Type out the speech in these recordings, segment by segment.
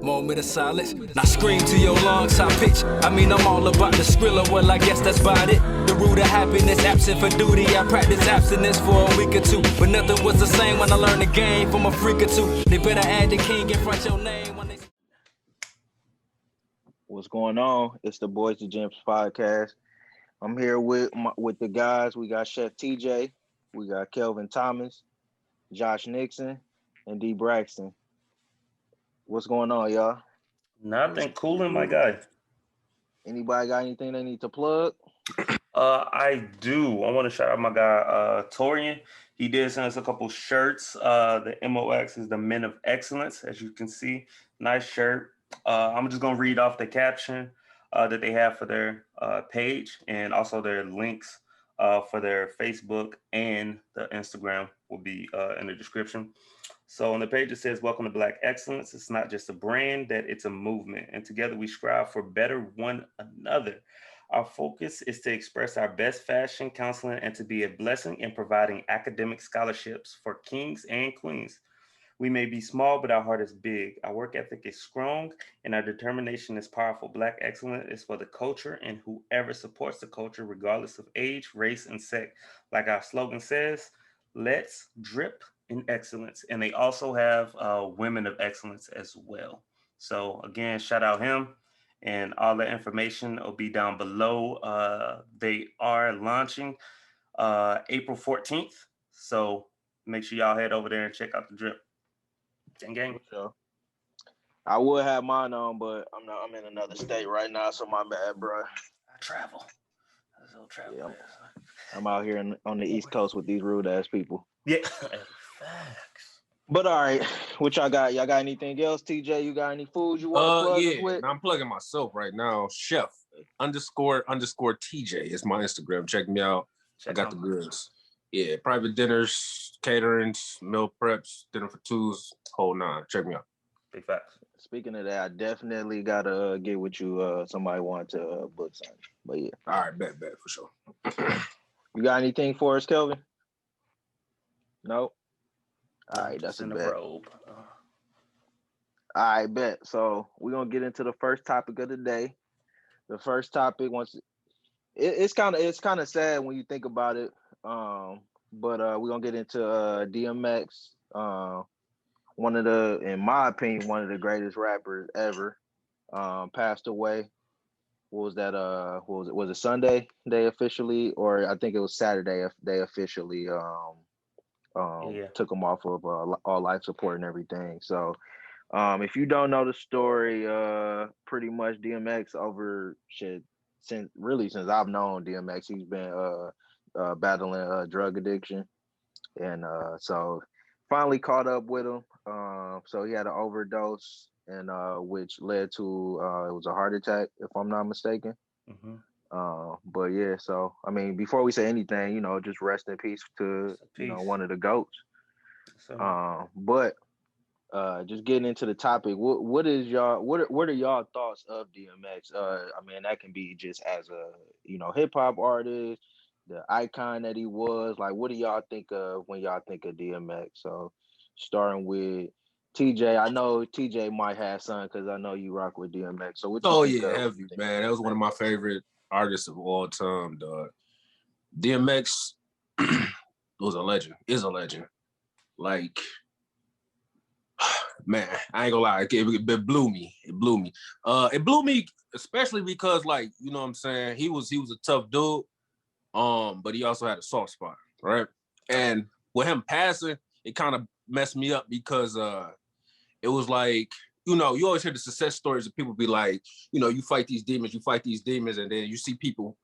Moment of silence, now scream to your lungs, high pitch. I mean, I'm all about the skrilla, well, I guess that's about it. The root of happiness, absent for duty. I practiced abstinence for a week or two, but nothing was the same when I learned the game from a freak or two. They better add the king in front of your name when they... What's going on? It's the Boyz the Gents podcast. I'm here with the guys. We got Chef TJ, we got Kelvin Thomas, Josh Nixon, and D Braxton. What's going on, y'all? Nothing. Cooling, my guy. Anybody got anything they need to plug? I do. I want to shout out my guy, Torian. He did send us a couple shirts. The MOX is the Men of Excellence, as you can see. Nice shirt. I'm just going to read off the caption that they have for their page, and also their links for their Facebook and the Instagram will be in the description. So on the page it says, "Welcome to Black Excellence. It's not just a brand, that it's a movement. And together we strive for better one another. Our focus is to express our best fashion, counseling, and to be a blessing in providing academic scholarships for kings and queens. We may be small, but our heart is big. Our work ethic is strong, and our determination is powerful. Black Excellence is for the culture and whoever supports the culture, regardless of age, race, and sex. Like our slogan says, let's drip in excellence." And they also have Women of Excellence as well. So again, shout out him, and all the information will be down below. They are launching April 14th. So make sure y'all head over there and check out the drip. Gang. Sure. I would have mine on, but I'm in another state right now, so my bad, bro. I travel. Yeah, I'm out here on the East Coast with these rude ass people. Yeah. Facts. But all right, what y'all got? Y'all got anything else? TJ, you got any food you want to plug us with? I'm plugging myself right now. Chef __ TJ is my Instagram. Check me out. I got the goods. Yeah, private dinners, caterings, meal preps, dinner for twos, whole nine. Check me out. Big facts. Speaking of that, I definitely gotta get with you. Somebody want to book something. But yeah. All right, bet for sure. You got anything for us, Kelvin? No. All right, that's in a the bet. robe. All right, bet. So we're gonna get into the first topic of the day. The first topic, it's kind of sad when you think about it. But we're gonna get into DMX. In my opinion, one of the greatest rappers ever. Passed away. What was that? Was it Sunday they officially, or I think it was Saturday they officially took him off of all life support and everything. So if you don't know the story, pretty much DMX since I've known DMX, he's been battling drug addiction, and so finally caught up with him. So he had an overdose, and which led to it was a heart attack, if I'm not mistaken. Mm-hmm. But yeah, so I mean, before we say anything, just rest in peace to one of the GOATs. But just getting into the topic, what are y'all thoughts of DMX? I mean, that can be just as a hip hop artist, the icon that he was. Like, what do y'all think of when y'all think of DMX? So starting with TJ, I know TJ might have some because I know you rock with DMX. So what you think of? Heavy, man. That was one of my favorite artists of all time, dog. DMX was a legend, is a legend. Like, man, I ain't gonna lie, it blew me. It blew me, especially because, like, you know what I'm saying, he was a tough dude, but he also had a soft spot, right? And with him passing, it kind of messed me up because it was like, you always hear the success stories of people be like, you fight these demons, and then you see people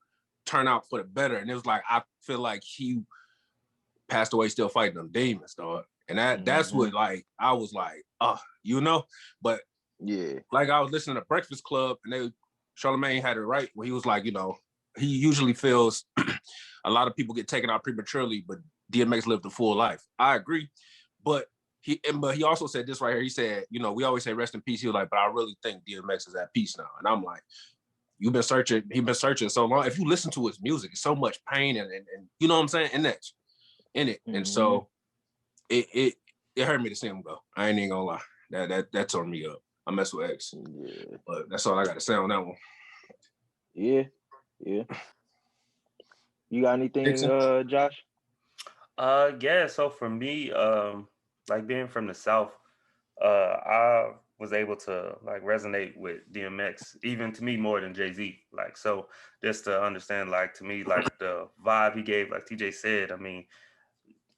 turn out for the better. And it was like, I feel like he passed away still fighting them demons, dog. And that's what, like, I was like, but yeah, like I was listening to Breakfast Club, and Charlamagne had it right when he was like, he usually feels a lot of people get taken out prematurely, but DMX lived a full life. I agree, but he also said this right here. He said, we always say rest in peace. He was like, but I really think DMX is at peace now. And I'm like, he's been searching so long. If you listen to his music, it's so much pain and you know what I'm saying, in it. Mm-hmm. And so it hurt me to see him go. I ain't even gonna lie. That tore me up. I mess with X. Yeah. But that's all I got to say on that one. Yeah. You got anything, Dixon? Josh? Yeah. So for me, like being from the South, I was able to like resonate with DMX, even to me more than Jay-Z. Like, so just to understand, like to me, like the vibe he gave, like TJ said, I mean,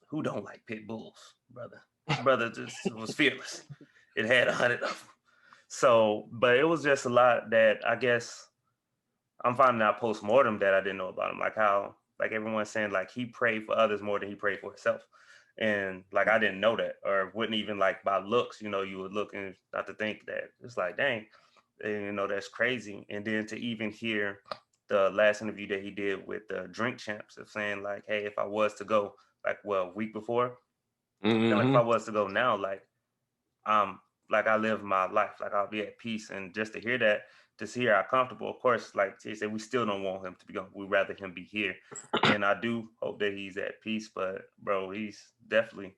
who don't like pit bulls, brother? Brother just was fearless. It had 100 of them. So, but it was just a lot that I guess I'm finding out post mortem that I didn't know about him. Like how, like everyone's saying, like he prayed for others more than he prayed for himself. And like I didn't know that, or wouldn't even like by looks, you know, you would look and not to think that it's like, dang, and, you know, that's crazy. And then to even hear the last interview that he did with the Drink Champs of saying like, hey, if I was to go, like, well, a week before, and like if I was to go now, like I live my life, like I'll be at peace. And just to hear that, to see how comfortable, of course, like they said, we still don't want him to be gone. We'd rather him be here. And I do hope that he's at peace. But bro, he's definitely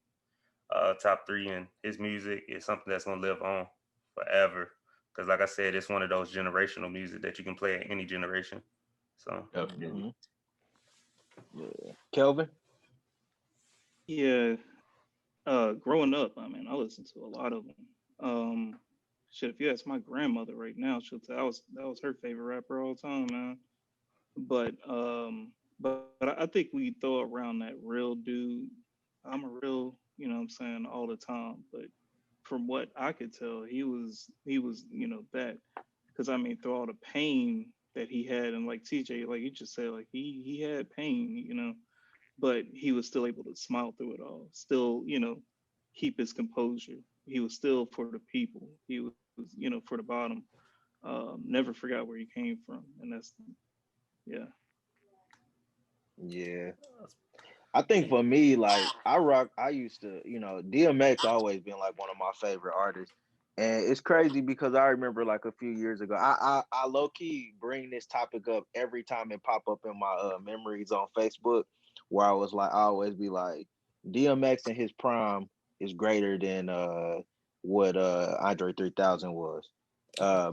top three, and his music is something that's gonna live on forever. Because like I said, it's one of those generational music that you can play at any generation. So Definitely. Yeah. Kelvin? Yeah, growing up, I mean, I listened to a lot of them. Shit, if you ask my grandmother right now, she'll tell that was her favorite rapper all the time, man. But I think we throw around that real dude. I'm a real, what I'm saying, all the time. But from what I could tell, he was, that. Because I mean, through all the pain that he had, and like TJ, like you just said, like he had pain, but he was still able to smile through it all, still, keep his composure. He was still for the people. He was, for the bottom. Never forgot where he came from. And that's, yeah. Yeah. I think for me, like I used to, DMX always been like one of my favorite artists. And it's crazy because I remember like a few years ago, I low key bring this topic up every time it pop up in my memories on Facebook, where I was like, I always be like, DMX in his prime is greater than what Andre 3000 was.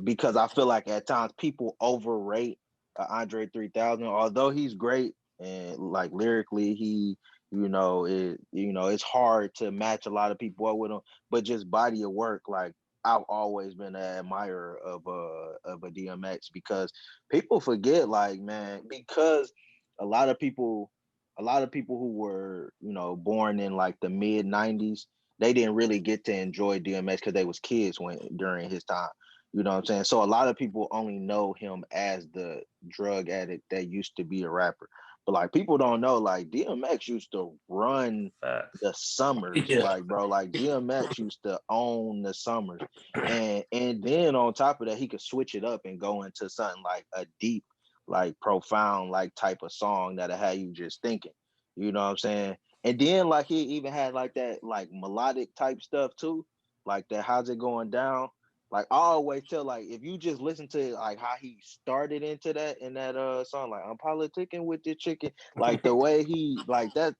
Because I feel like at times people overrate Andre 3000, although he's great and like lyrically it's hard to match a lot of people up with him, but just body of work, like I've always been an admirer of a DMX, because people forget, like, man, because a lot of people who were born in like the mid 90s, they didn't really get to enjoy DMX because they was kids during his time. You know what I'm saying? So a lot of people only know him as the drug addict that used to be a rapper. But like people don't know, like DMX used to run facts. the summers, Yeah. like bro, like DMX used to own the summers, and then on top of that, he could switch it up and go into something like a deep, like profound, like type of song that'll have you just thinking. You know what I'm saying? And then like he even had like that like melodic type stuff too, like that. How's it going down? Like I always tell, like if you just listen to like how he started into that in that song, like I'm politicking with this chicken, like the way he like that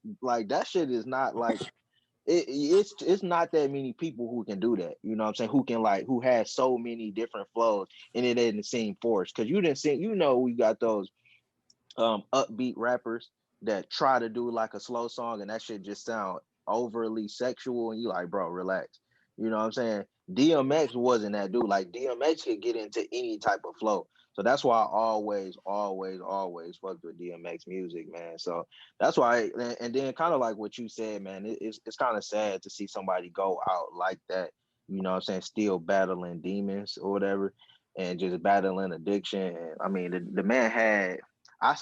shit is not like it's not that many people who can do that. You know what I'm saying? Who has so many different flows and it didn't seem forced. Cause you didn't see, we got those upbeat rappers that try to do like a slow song and that shit just sound overly sexual and you like, bro, relax. You know what I'm saying? DMX wasn't that dude. Like DMX could get into any type of flow. So that's why I always, always, always fucked with DMX music, man. So that's why, and then kind of like what you said, man, it's kind of sad to see somebody go out like that, you know what I'm saying, still battling demons or whatever, and just battling addiction. And I mean, the man had,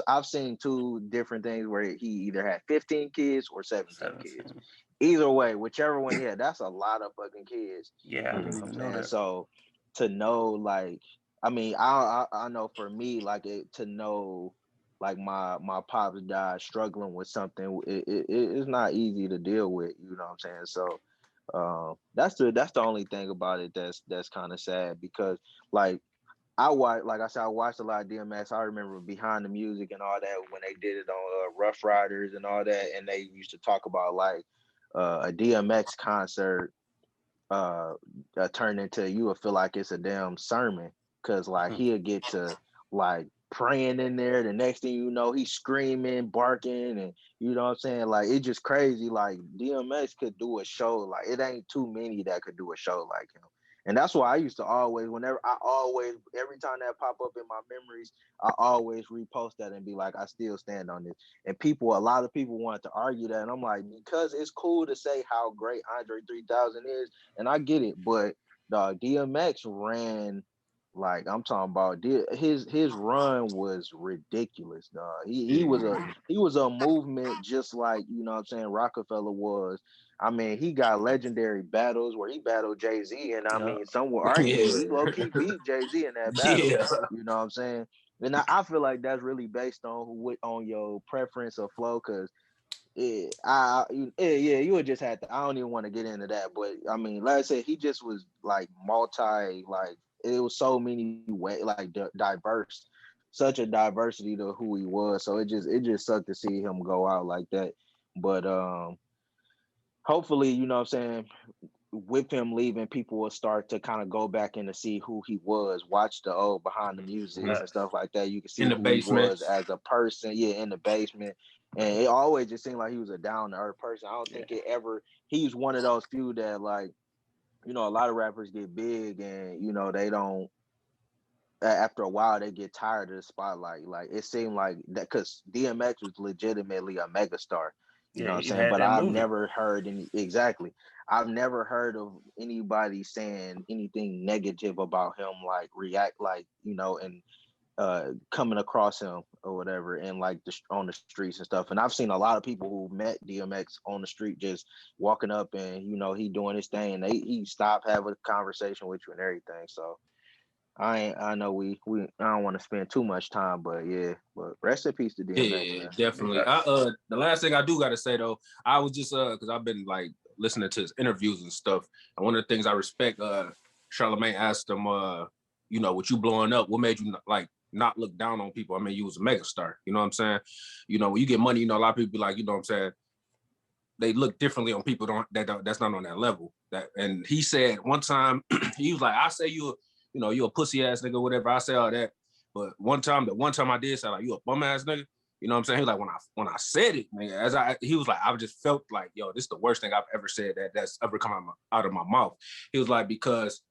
I've seen two different things where he either had 15 kids or 17 kids. Either way, whichever one he had, that's a lot of fucking kids. Yeah, I You know didn't what I'm even know saying? that. So to know, like, I mean, I know for me, like, to know, like, my pops died struggling with something, it's not easy to deal with. You know what I'm saying? So that's the only thing about it that's kind of sad, because like like I said, I watched a lot of DMX. I remember Behind the Music and all that when they did it on Rough Riders and all that, and they used to talk about like a DMX concert turn into, you will feel like it's a damn sermon, because like he'll get to like praying in there. The next thing you know, he's screaming, barking, and you know what I'm saying? Like it's just crazy. Like DMX could do a show, like it ain't too many that could do a show like him. And that's why I used to always, every time that pop up in my memories, I always repost that and be like, I still stand on this. And a lot of people wanted to argue that. And I'm like, because it's cool to say how great Andre 3000 is, and I get it, but DMX ran, like I'm talking about, his run was ridiculous, dog. He was a movement, just like, you know what I'm saying, Rockefeller was. I mean, he got legendary battles where he battled Jay-Z, and I mean, some would argue he low-key beat Jay-Z in that battle. Yeah. You know what I'm saying? And I feel like that's really based on your preference of flow, because you would just have to. I don't even want to get into that, but I mean, like I said, he just was like like it was so many way, like diverse, such a diversity to who he was. So it just sucked to see him go out like that. But hopefully, you know what I'm saying, with him leaving, people will start to kind of go back in to see who he was, watch the old behind the music and stuff like that. You can see In the who basement. he was as a person, in the basement. And it always just seemed like he was a down-to-earth person. I don't think he's one of those few that, like, you know, a lot of rappers get big and, you know, they don't, after a while, they get tired of the spotlight. Like, it seemed like that, because DMX was legitimately a megastar. You know what I'm saying? But I've never heard I've never heard of anybody saying anything negative about him, like react, like, you know, and coming across him or whatever, and like on the streets and stuff. And I've seen a lot of people who met DMX on the street, just walking up and, you know, he doing his thing, and he stopped having a conversation with you and everything. So I know we I don't want to spend too much time, but rest in peace to DMX, Yeah, man. definitely. The last thing I do gotta say though, I was just because I've been like listening to his interviews and stuff, and one of the things I respect, Charlamagne asked him, you know, with you blowing up, what made you like not look down on people? I mean, you was a megastar, you know what I'm saying? You know, when you get money, you know, a lot of people be like, you know what I'm saying, they look differently on people that's not on that level. And he said one time, he was like, I say you know, you a pussy ass nigga, whatever. I say all that. But the one time I did say, like, you a bum ass nigga. You know what I'm saying? He was like, when I said it, man, he was like, I just felt like, yo, this is the worst thing I've ever said that's ever come out of my mouth. He was like, because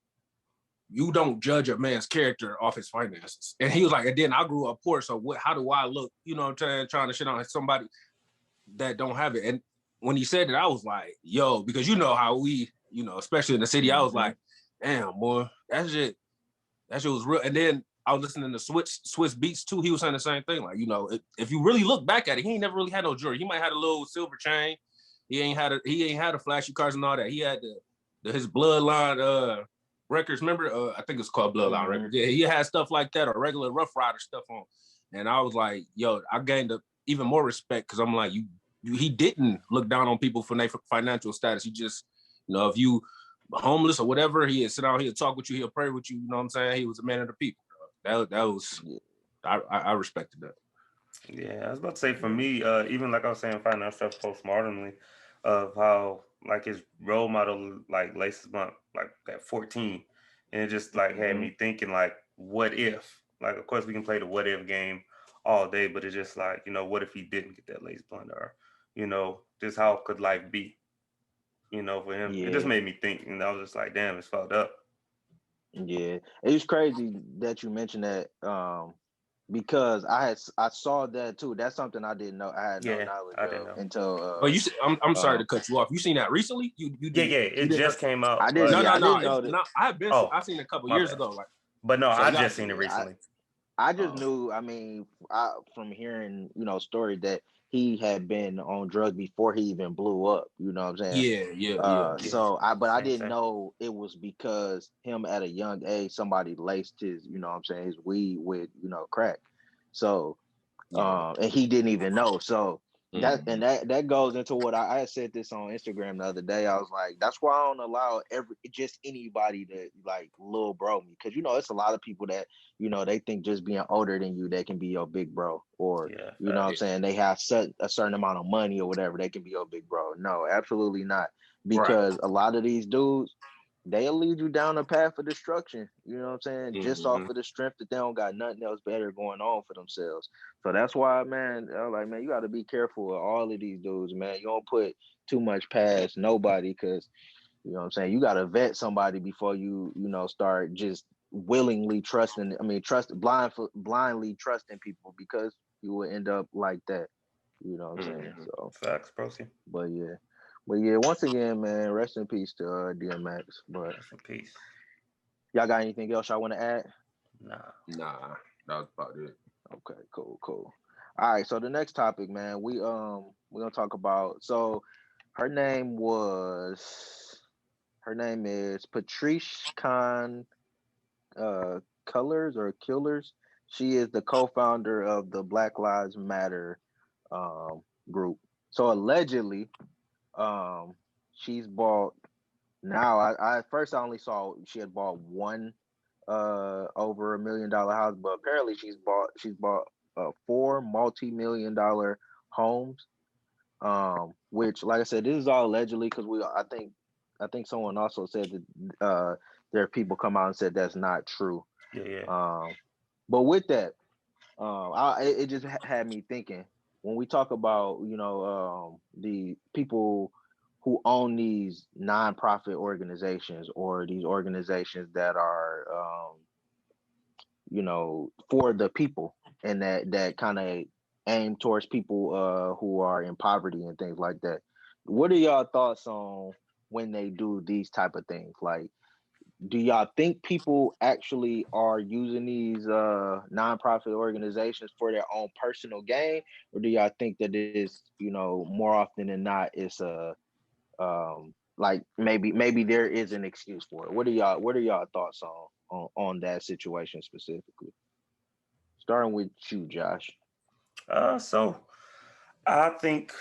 you don't judge a man's character off his finances. And he was like, and then I grew up poor, so how do I look? You know what I'm saying? Trying to shit on somebody that don't have it. And when he said it, I was like, yo, because you know how we, you know, especially in the city, I was like, damn, boy, that shit was real. And then I was listening to Swiss Beats too. He was saying the same thing. Like, you know, if you really look back at it, he ain't never really had no jewelry. He might have had a little silver chain. He ain't had a flashy cars and all that. He had his Bloodline records. Remember? I think it's called Bloodline records. Yeah, he had stuff like that, or regular Rough Rider stuff on. And I was like, yo, I gained even more respect, because I'm like, he didn't look down on people for their financial status. He just, you know, if you homeless or whatever, he'd sit down, he'll talk with you, he'll pray with you. You know what I'm saying? He was a man of the people. That was, I respected that. Yeah, I was about to say, for me, even like I was saying, finding out stuff postmodernly of how like his role model like laces blunt like at 14, and it just like had me thinking, like, what if? Like, of course we can play the what if game all day, but it's just like, you know, what if he didn't get that lace blunt, or, you know, just how could life be? You know, for him, it just made me think, and I was just like, damn, it's fucked up. Yeah, it's crazy that you mentioned that, because I saw that too. That's something I didn't know. I had no knowledge of until. But I'm sorry to cut you off. You seen that recently? You did? Yeah, it just came out. I didn't. I didn't know that. I seen it a couple years ago. Like, but no, I just seen it recently. I just knew. I mean, from hearing, you know, stories that he had been on drugs before he even blew up. You know what I'm saying? Yeah. So I didn't know it was because him at a young age, somebody laced his, you know what I'm saying, his weed with, you know, crack. So, and he didn't even know. So that goes into what I said this on Instagram the other day. I was like, that's why I don't allow just anybody to like little bro me, because, you know, it's a lot of people that, you know, they think just being older than you, they can be your big bro, or you know what I'm saying, they have a certain amount of money or whatever, they can be your big bro. No, absolutely not, because a lot of these dudes, they'll lead you down a path of destruction. You know what I'm saying? Just off Mm-hmm. of the strength that they don't got nothing else better going on for themselves. So that's why, man, I'm like, man, you got to be careful with all of these dudes, man. You don't put too much past nobody, because you know what I'm saying. You got to vet somebody before you start just willingly trusting. I mean, blindly trusting people, because you will end up like that. You know what I'm saying? Mm-hmm. So, Facts, proceed. but yeah, once again, man, rest in peace to DMX. But Rest in peace. y'all got anything else y'all want to add? Nah. That was about it. Okay, cool. All right, so the next topic, man, we're gonna talk about. So her name is Patrice Khan Colors or Killers. She is the co-founder of the Black Lives Matter group. So allegedly, she's bought. Now, I at first I only saw she had bought one over $1 million house, but apparently she's bought 4 multi-million-dollar homes. Which, like I said, this is all allegedly, because I think someone also said that there are people come out and said that's not true. Yeah. But with that, it just had me thinking, when we talk about the people who own these nonprofit organizations, or these organizations that are for the people, and that kind of aim towards people who are in poverty and things like that. What are y'all thoughts on when they do these type of things? Like, do y'all think people actually are using these nonprofit organizations for their own personal gain, or do y'all think that it is, more often than not, it's a like maybe there is an excuse for it? What are y'all thoughts on that situation specifically? Starting with you, Josh. So I think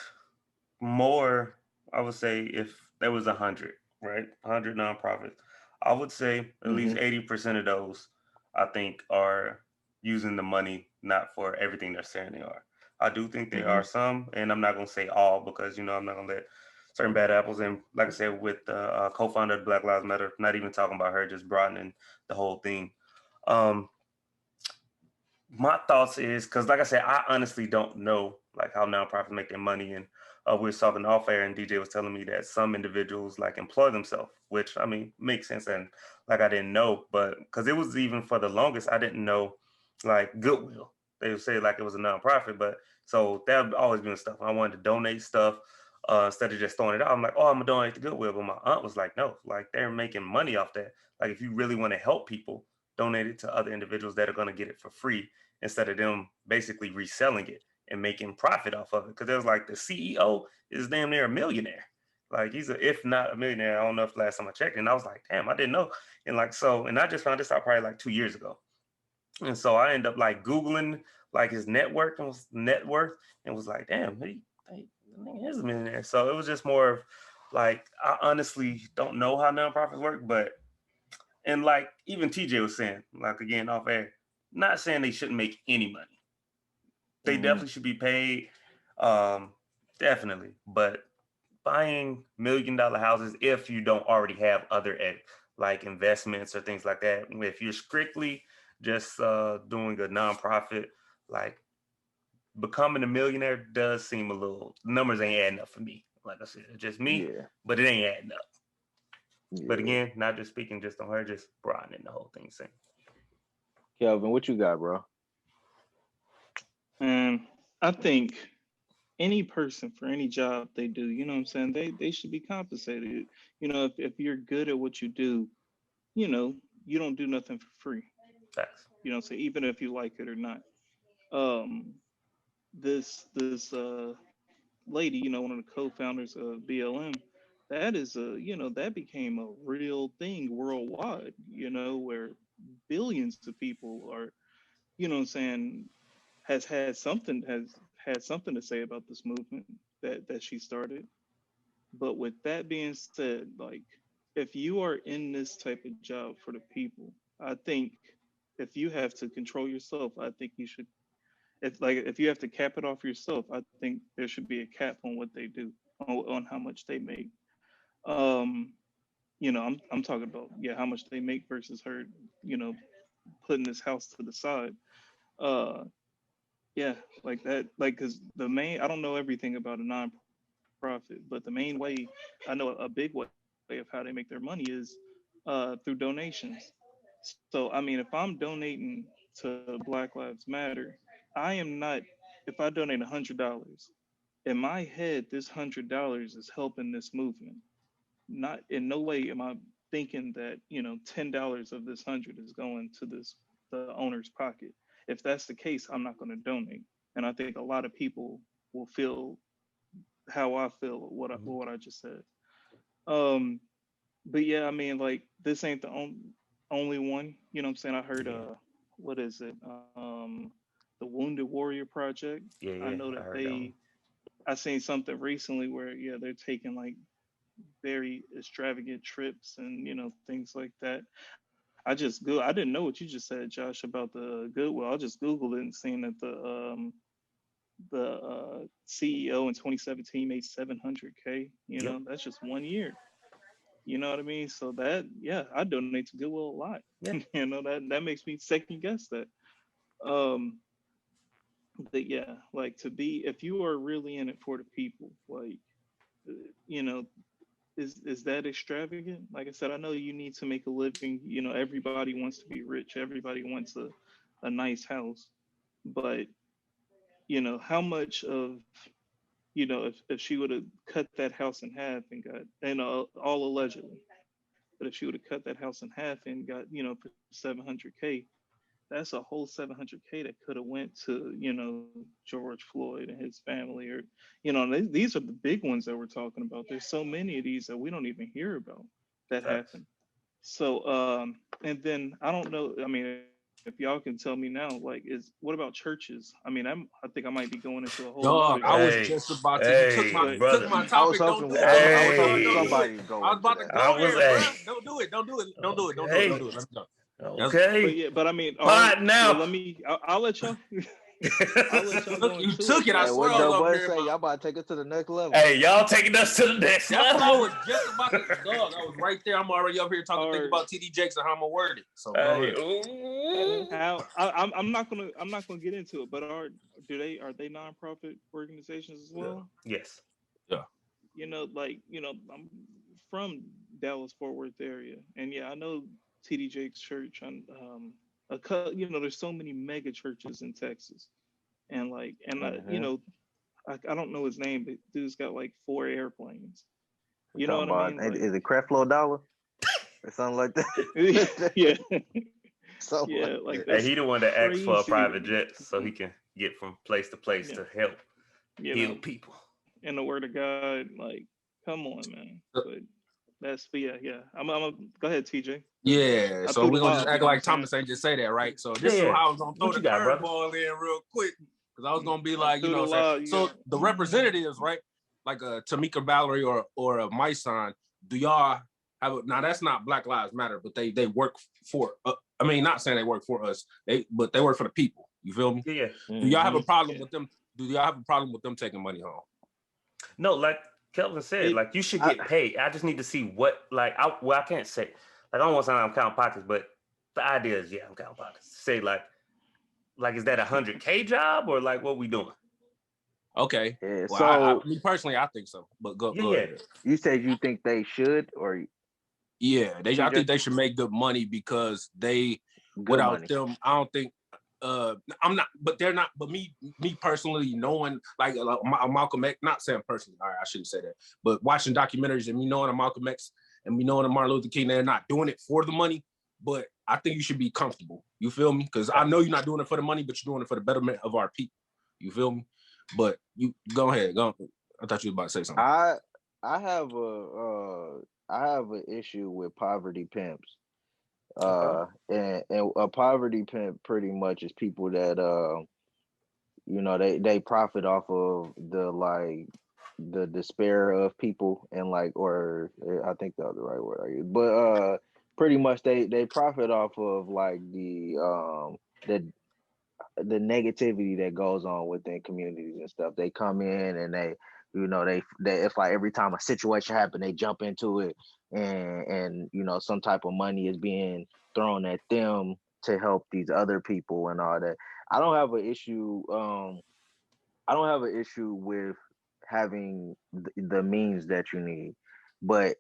more, I would say, if there was 100, right? 100 nonprofits, I would say at least Mm-hmm. 80% of those, I think, are using the money not for everything they're saying they are. I do think there Mm-hmm. are some, and I'm not going to say all, because, I'm not going to let certain bad apples in. Like I said, with the co-founder of Black Lives Matter, not even talking about her, just broadening the whole thing. Um, my thoughts is, because like I said, I honestly don't know like how nonprofits make their money. And we were talking off air, and DJ was telling me that some individuals like employ themselves, which I mean makes sense. And like I didn't know, but because it was, even for the longest, I didn't know like Goodwill. They would say like it was a nonprofit, but so that always been stuff. I wanted to donate stuff instead of just throwing it out. I'm like, oh, I'm gonna donate to Goodwill, but my aunt was like, no, like they're making money off that. Like if you really want to help people, donate it to other individuals that are gonna get it for free, instead of them basically reselling it and making profit off of it. Because there's like the CEO is damn near a millionaire. Like he's if not a millionaire. I don't know if last time I checked. And I was like, damn, I didn't know. And like so, and I just found this out probably like 2 years ago. And so I ended up like Googling like his net worth and was like, damn, he is a millionaire. So it was just more of like, I honestly don't know how nonprofits work, but and like even TJ was saying, like again off air, not saying they shouldn't make any money. They Mm-hmm. definitely should be paid, um, definitely. But buying $1 million houses, if you don't already have other like investments or things like that, if you're strictly just doing a nonprofit, like becoming a millionaire does seem a little, numbers ain't adding up for me. Like I said, it's just me, Yeah. but it ain't adding up. But Yeah. again, not just speaking just on her, just broadening the whole thing. Saying, Kelvin, what you got, bro? And I think any person for any job they do, you know what I'm saying, they should be compensated. If you're good at what you do, you don't do nothing for free. facts. So even if you like it or not. Um this lady, one of the co-founders of BLM, that is that became a real thing worldwide, where billions of people are, what I'm saying, has had something to say about this movement that she started. But with that being said, like, if you are in this type of job for the people, I think if you have to control yourself, I think you should. If you have to cap it off yourself, I think there should be a cap on what they do, on how much they make. Um, you know, I'm talking about, yeah, how much they make versus her, you know, putting this house to the side. Uh, yeah, like that, like, cause the main, I don't know everything about a nonprofit, but the main way, I know a big way of how they make their money is through donations. So, I mean, if I'm donating to Black Lives Matter, I am not, if I donate $100, in my head, this $100 is helping this movement. Not in no way am I thinking that, you know, $10 of this hundred is going to this the owner's pocket. If that's the case, I'm not going to donate. And I think a lot of people will feel how I feel what I just said. Um, but yeah, I mean, like this ain't the only one. You know what I'm saying? I heard Yeah, what is it? The Wounded Warrior Project. yeah, I yeah. know I that heard that one. I seen something recently where yeah, they're taking like very extravagant trips and you know things like that. I didn't know what you just said, Josh, about the Goodwill. I just googled it and seen that the CEO in 2017 made 700K. You Yep. know, that's just 1 year. You know what I mean? So that yeah, I donate to Goodwill a lot. Yeah. You know that makes me second guess that. Um, but yeah, like to be if you are really in it for the people, like you know, is that extravagant? Like I said, I know you need to make a living. You know, everybody wants to be rich. Everybody wants a nice house. But, you know, how much of, you know, if she would have cut that house in half and got, and all allegedly, but if she would have cut that house in half and got, you know, for 700K, that's a whole 700K that could have went to, you know, George Floyd and his family, or you know, these are the big ones that we're talking about. There's so many of these that we don't even hear about that Facts. happen. So and then I don't know, I mean, if y'all can tell me now, like, is what about churches? I mean, I think I might be going into a whole nother Dog, I was Hey, just about to. You took hey, my but took brother. my I was topic. Don't hoping do it. Don't I do was it, bro. hoping Don't do Hey, it. somebody go I was into about to that. I go was there, bro. a Don't do it. Don't do it. Don't do it. Don't do it. okay, Don't do it. Let's go. That's, but okay. yeah, but I mean, all right, Pod well now. let me I'll let y'all I'll let y'all go you into took it, it. I Hey, but what swear I was Joe over Bud there in say? my. Y'all about to take it to the next level. Hey, y'all taking us to the next That's what I level. was just about to. Dog, I was right there. I'm already up here talking, thinking are about DMgX and how I'm gonna word it. So go Hey, ahead. ooh. how I'm not gonna get into it, but are they nonprofit organizations as Yeah. well? Yes. Yeah. You know, like you know, I'm from Dallas Fort Worth area, and yeah, I know TD Jakes Church. And you know, there's so many mega churches in Texas, and like, and you Mm-hmm. know, I don't know his name, but dude's got like 4 airplanes. We You know talking what I about mean? Like, is it Creflo Dollar or something like that? yeah, Something like yeah, like that. Hey, that's he the one that asked for a crazy. private jet so he can get from place to place Yeah, to help you heal know, people. in the word of God, like, come on, man. But but yeah, yeah. I'm a, go ahead, TJ. Yeah, I so threw the we're gonna just lob. You act know what I'm like saying? Thomas ain't just say that, right? So Yeah, this is yeah. how I was gonna throw What the you got, brother? curveball in real quick. Because I was gonna be I like, you threw know the what I'm saying? lob. You So got. the representatives, right? Like a Tamika Valerie or a Myson, do y'all have now that's not Black Lives Matter, but they work for I mean, not saying they work for us, but they work for the people. You feel me? Yeah, yeah. Do y'all have a Mm-hmm. problem Yeah. with them? Do y'all have a problem with them taking money home? No, like Kelvin said, It like you should I, get paid. I just need to see what, like, I can't say, like, I don't want to say I'm counting pockets, but the idea is, yeah, I'm counting pockets. Say, like, is that 100K job or like what we doing? Okay. yeah. Well, So me personally, I think so. But Yeah, go yeah. ahead. you said you think they should or Yeah, I TJ? think they should make good money because they Good without money. them, I don't think I'm not, but they're not, but me personally, knowing like Malcolm X, not saying personally, all right, I shouldn't say that, but watching documentaries and me knowing a Malcolm X and me knowing a Martin Luther King, they're not doing it for the money, but I think you should be comfortable. You feel me? Because I know you're not doing it for the money, but you're doing it for the betterment of our people. You feel me? But you go ahead, go. I thought you were about to say something. I have an issue with poverty pimps. Okay. And a poverty pimp pretty much is people that you know they profit off of the despair of people and like or I think that's the right word I use. But pretty much they profit off of like the negativity that goes on within communities and stuff. They come in and You know, they it's like every time a situation happens, they jump into it, and you know, some type of money is being thrown at them to help these other people and all that. I don't have an issue. I don't have an issue with having the means that you need, but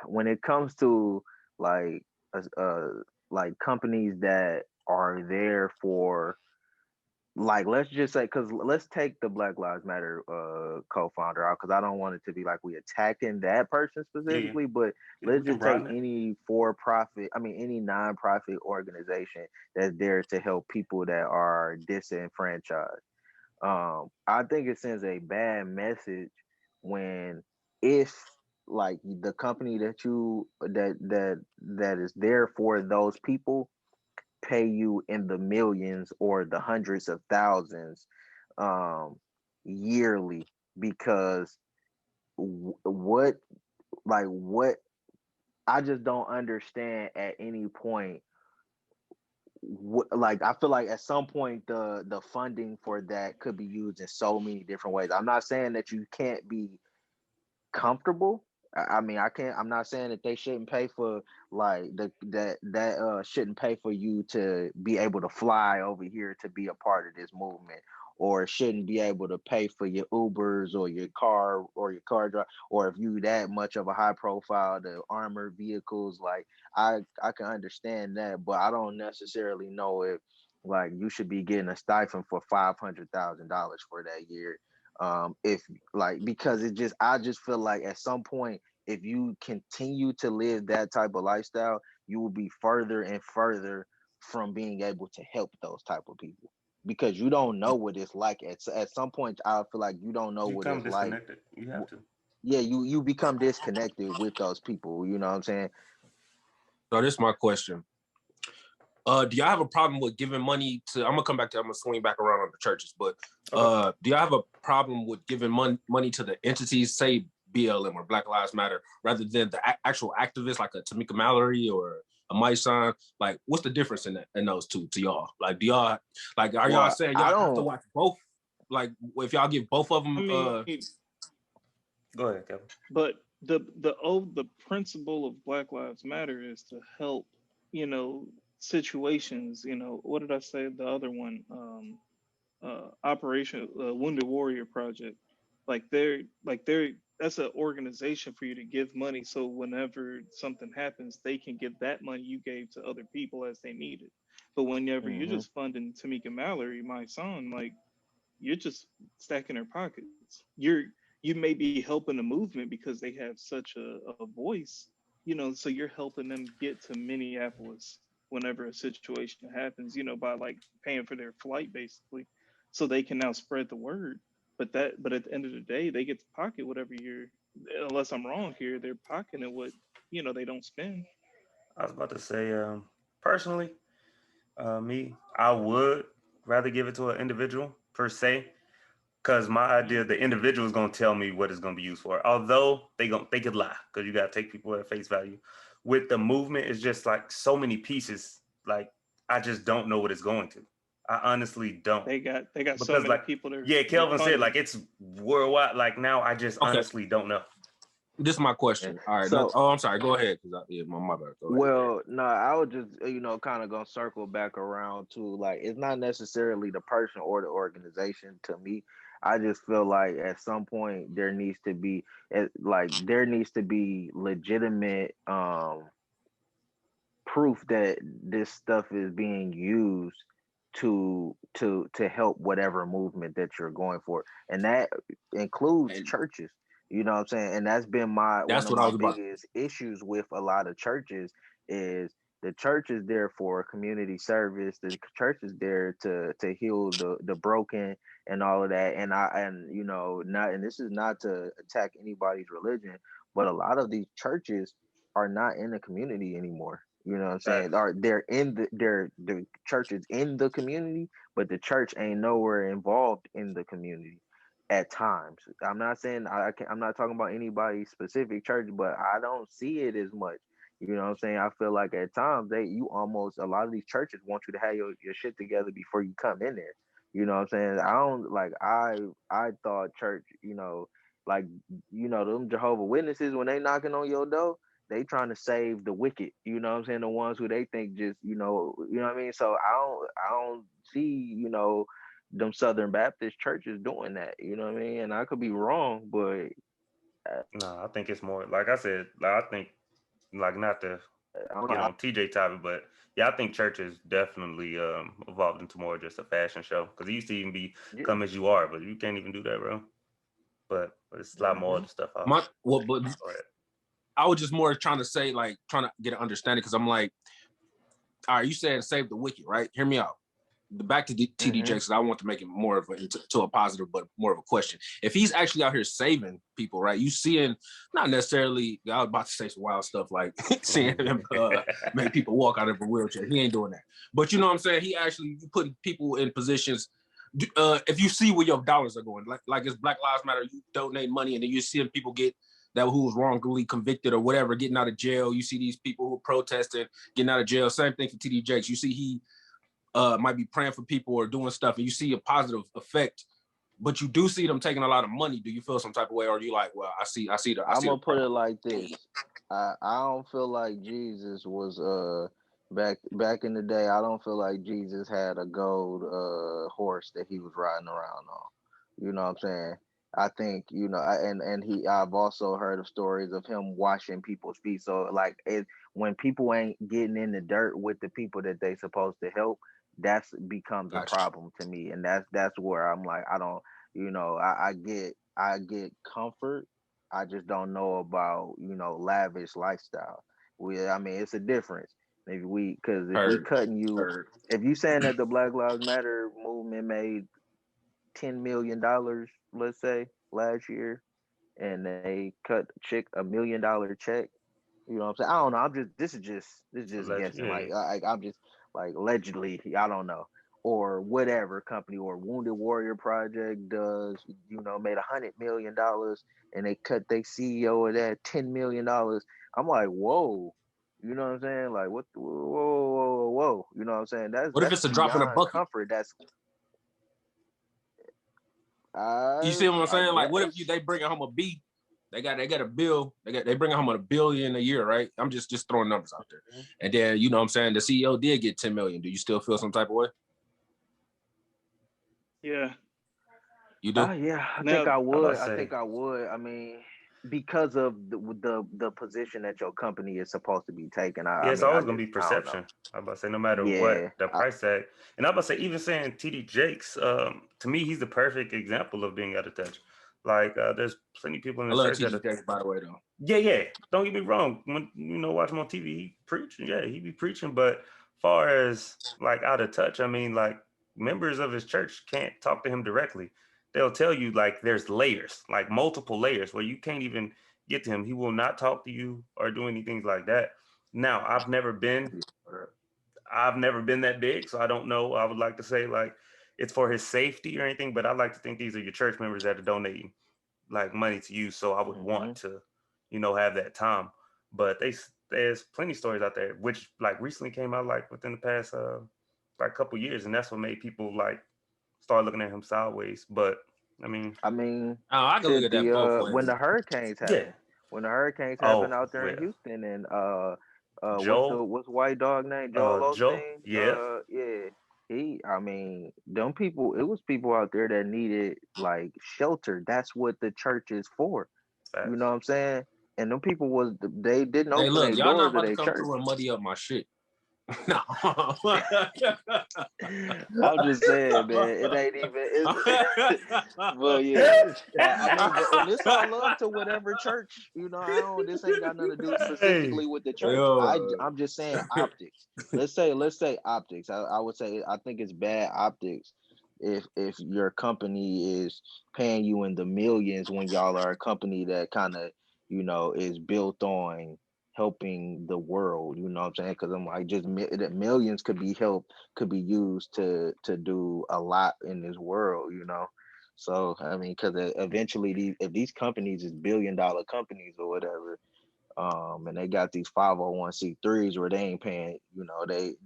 when it comes to like like companies that are there for, like, let's just say, because let's take the Black Lives Matter co-founder out, because I don't want it to be like we attacking that person Yeah. specifically, but Yeah, we let's can just take broaden it. any for-profit, I mean any non-profit organization that's there to help people that are disenfranchised. I think it sends a bad message when, if like the company that that is there for those people pay you in the millions or the hundreds of thousands um yearly, because what, like what, I just don't understand at any point like I feel like at some point the funding for that could be used in so many different ways. I'm not saying that you can't be comfortable. I mean, I can't. I'm not saying that they shouldn't pay for like that shouldn't pay for you to be able to fly over here to be a part of this movement, or shouldn't be able to pay for your Ubers or your car drive, or if you that much of a high profile, the armored vehicles. Like I can understand that, but I don't necessarily know if like you should be getting a stipend for $500,000 for that year, if like, because I just feel like at some point, if you continue to live that type of lifestyle, you will be further and further from being able to help those type of people, because you don't know what it's like at some point. I feel like you don't know You what become it's like. disconnected. You have to. Yeah, you become disconnected with those people, you know what I'm saying? So this is my question. Do y'all have a problem with giving money to? I'm gonna swing back around on the churches, but do y'all have a problem with giving money to the entities, say BLM or Black Lives Matter, rather than the actual activists like a Tamika Mallory or a Mike Son? Like, what's the difference in those two to y'all? Like, do y'all like are y'all Well, saying I y'all have to don't. watch both? Like, if y'all give both of I them, mean, Go ahead, Kevin. but the principle of Black Lives Matter is to help, you know, situations. You know, what did I say? The other one, Operation Wounded Warrior Project. They're that's an organization for you to give money, so whenever something happens, they can give that money you gave to other people as they need it. But whenever you're Mhm. just funding Tamika Mallory, my son, like, you're just stacking their pockets. You may be helping the movement because they have such a voice, you know, so you're helping them get to Minneapolis whenever a situation happens, you know, by like paying for their flight basically, so they can now spread the word. But at the end of the day, they get to pocket whatever you're, unless I'm wrong here, they're pocketing what, you know, they don't spend. I was about to say, personally, I would rather give it to an individual per se, because my idea, Mm. the individual is going to tell me what it's going to be used for. Although they could lie, because you got to take people at face value. With the movement, it's just like so many pieces. Like, I just don't know what it's going to. I honestly don't, They got so because many like, people yeah, they're Kelvin said like funding. it's worldwide. Like now, I just okay, honestly don't know. this is my Yeah. question. All right, So, oh, I'm sorry. Go ahead, because yeah, my bad. Go ahead. well, no, I would just, kind of gonna circle back around to, like, it's not necessarily the person or the organization to me. I just feel like at some point there needs to be, there needs to be legitimate proof that this stuff is being used to help whatever movement that you're going for, and that includes And churches. You know what I'm saying? And that's been my one that's of what I my was about. biggest issues with a lot of churches is the church is there for community service. The church is there to heal the broken and all of that. And not, and this is not to attack anybody's religion, but a lot of these churches are not in the community anymore. You know what I'm saying? Facts. Or the church is in the community, but the church ain't nowhere involved in the community at times. I'm not saying I'm not talking about anybody's specific church, but I don't see it as much. You know what I'm saying? I feel like at times a lot of these churches want you to have your shit together before you come in there. You know what I'm saying? I don't like I thought church, like them Jehovah Witnesses when they knocking on your door, they trying to save the wicked. You know what I'm saying? The ones who they think just you know what I mean. So I don't see them Southern Baptist churches doing that. You know what I mean? And I could be wrong, but No, I think it's more like I said. Like, I think like not to I don't get know. on TJ topic, but yeah, I think church has definitely evolved into more just a fashion show because it used to even be Yeah. come as you are, but you can't even do that, bro. But it's a lot more other stuff out. But I was just more trying to say, like, trying to get an understanding because I'm like, all right, you said save the wicked, right? Hear me out. Back to TDJ, because I want to make it more of to a positive, but more of a question. If he's actually out here saving people, right? You seeing not necessarily. I was about to say some wild stuff like seeing him make people walk out of a wheelchair. He ain't doing that. But you know what I'm saying? He actually putting people in positions. If you see where your dollars are going, like it's Black Lives Matter, you donate money, and then you see people get that who was wrongfully convicted or whatever, getting out of jail. You see these people who are protesting, getting out of jail. Same thing for TDJs. You see he might be praying for people or doing stuff, and you see a positive effect, but you do see them taking a lot of money. Do you feel some type of way, or are you like, well, I'm gonna put it like this. I don't feel like Jesus was back in the day. I don't feel like Jesus had a gold horse that he was riding around on. You know what I'm saying? I think I've also heard of stories of him washing people's feet. So like when people ain't getting in the dirt with the people that they supposed to help, that's becomes a problem to me, and that's where I'm like, I don't, I get comfort. I just don't know about lavish lifestyle. I mean, it's a difference. Because if we cutting you, if you saying that the Black Lives Matter movement made $10 million, let's say last year, and they cut chick $1 million check. You know what I'm saying? I don't know. This is just guessing. I'm just like allegedly. I don't know, or whatever company or Wounded Warrior Project does. Made $100 million, and they cut their CEO of that $10 million. I'm like, whoa. You know what I'm saying? Like, what? Whoa, whoa, whoa, whoa. You know what I'm saying? What if it's a drop in a bucket? Comfort. That's you see what I'm saying? Like, what if guess. they bring home a B? They got a bill. They bring home $1 billion a year, right? I'm just throwing numbers out there. And then you know what I'm saying, the CEO did get 10 million. Do you still feel some type of way? Yeah. You do? Yeah, I think I would. I mean, because of the position that your company is supposed to be taking. It's always gonna be perception. I'm about to say no matter what the price tag, and I'm about to say even saying TDjX, to me he's the perfect example of being out of touch. Like there's plenty of people in the church that by the way though. Yeah. Don't get me wrong. When watch him on TV, he preaching. Yeah, he be preaching. But far as like out of touch, I mean, like members of his church can't talk to him directly. They'll tell you like there's layers, like multiple layers, where you can't even get to him. He will not talk to you or do anything like that. Now, I've never been that big, so I don't know. I would like to say like it's for his safety or anything, but I like to think these are your church members that are donating like money to you. So I would want to, have that time. But there's plenty of stories out there, which like recently came out like within the past like couple years, and that's what made people like start looking at him sideways. But I mean, I can look at that both ways. When the hurricanes happen, out there in Houston, and what's white dog name? Joel Osteen. Them people. It was people out there that needed like shelter. That's what the church is for. Facts. You know what I'm saying? And them people they didn't open their doors to their church. Through and muddy up my shit. No, I'm just saying, man. It ain't even. But yeah, and it's all love to whatever church. This ain't got nothing to do specifically with the church. I'm just saying optics. Let's say optics. I would say I think it's bad optics if your company is paying you in the millions when y'all are a company that kind of is built on helping the world. You know what I'm saying? Because I'm like, just that millions could be used to do a lot in this world. So I mean, because eventually if these companies is $1 billion companies or whatever, and they got these 501c3s where they ain't paying, they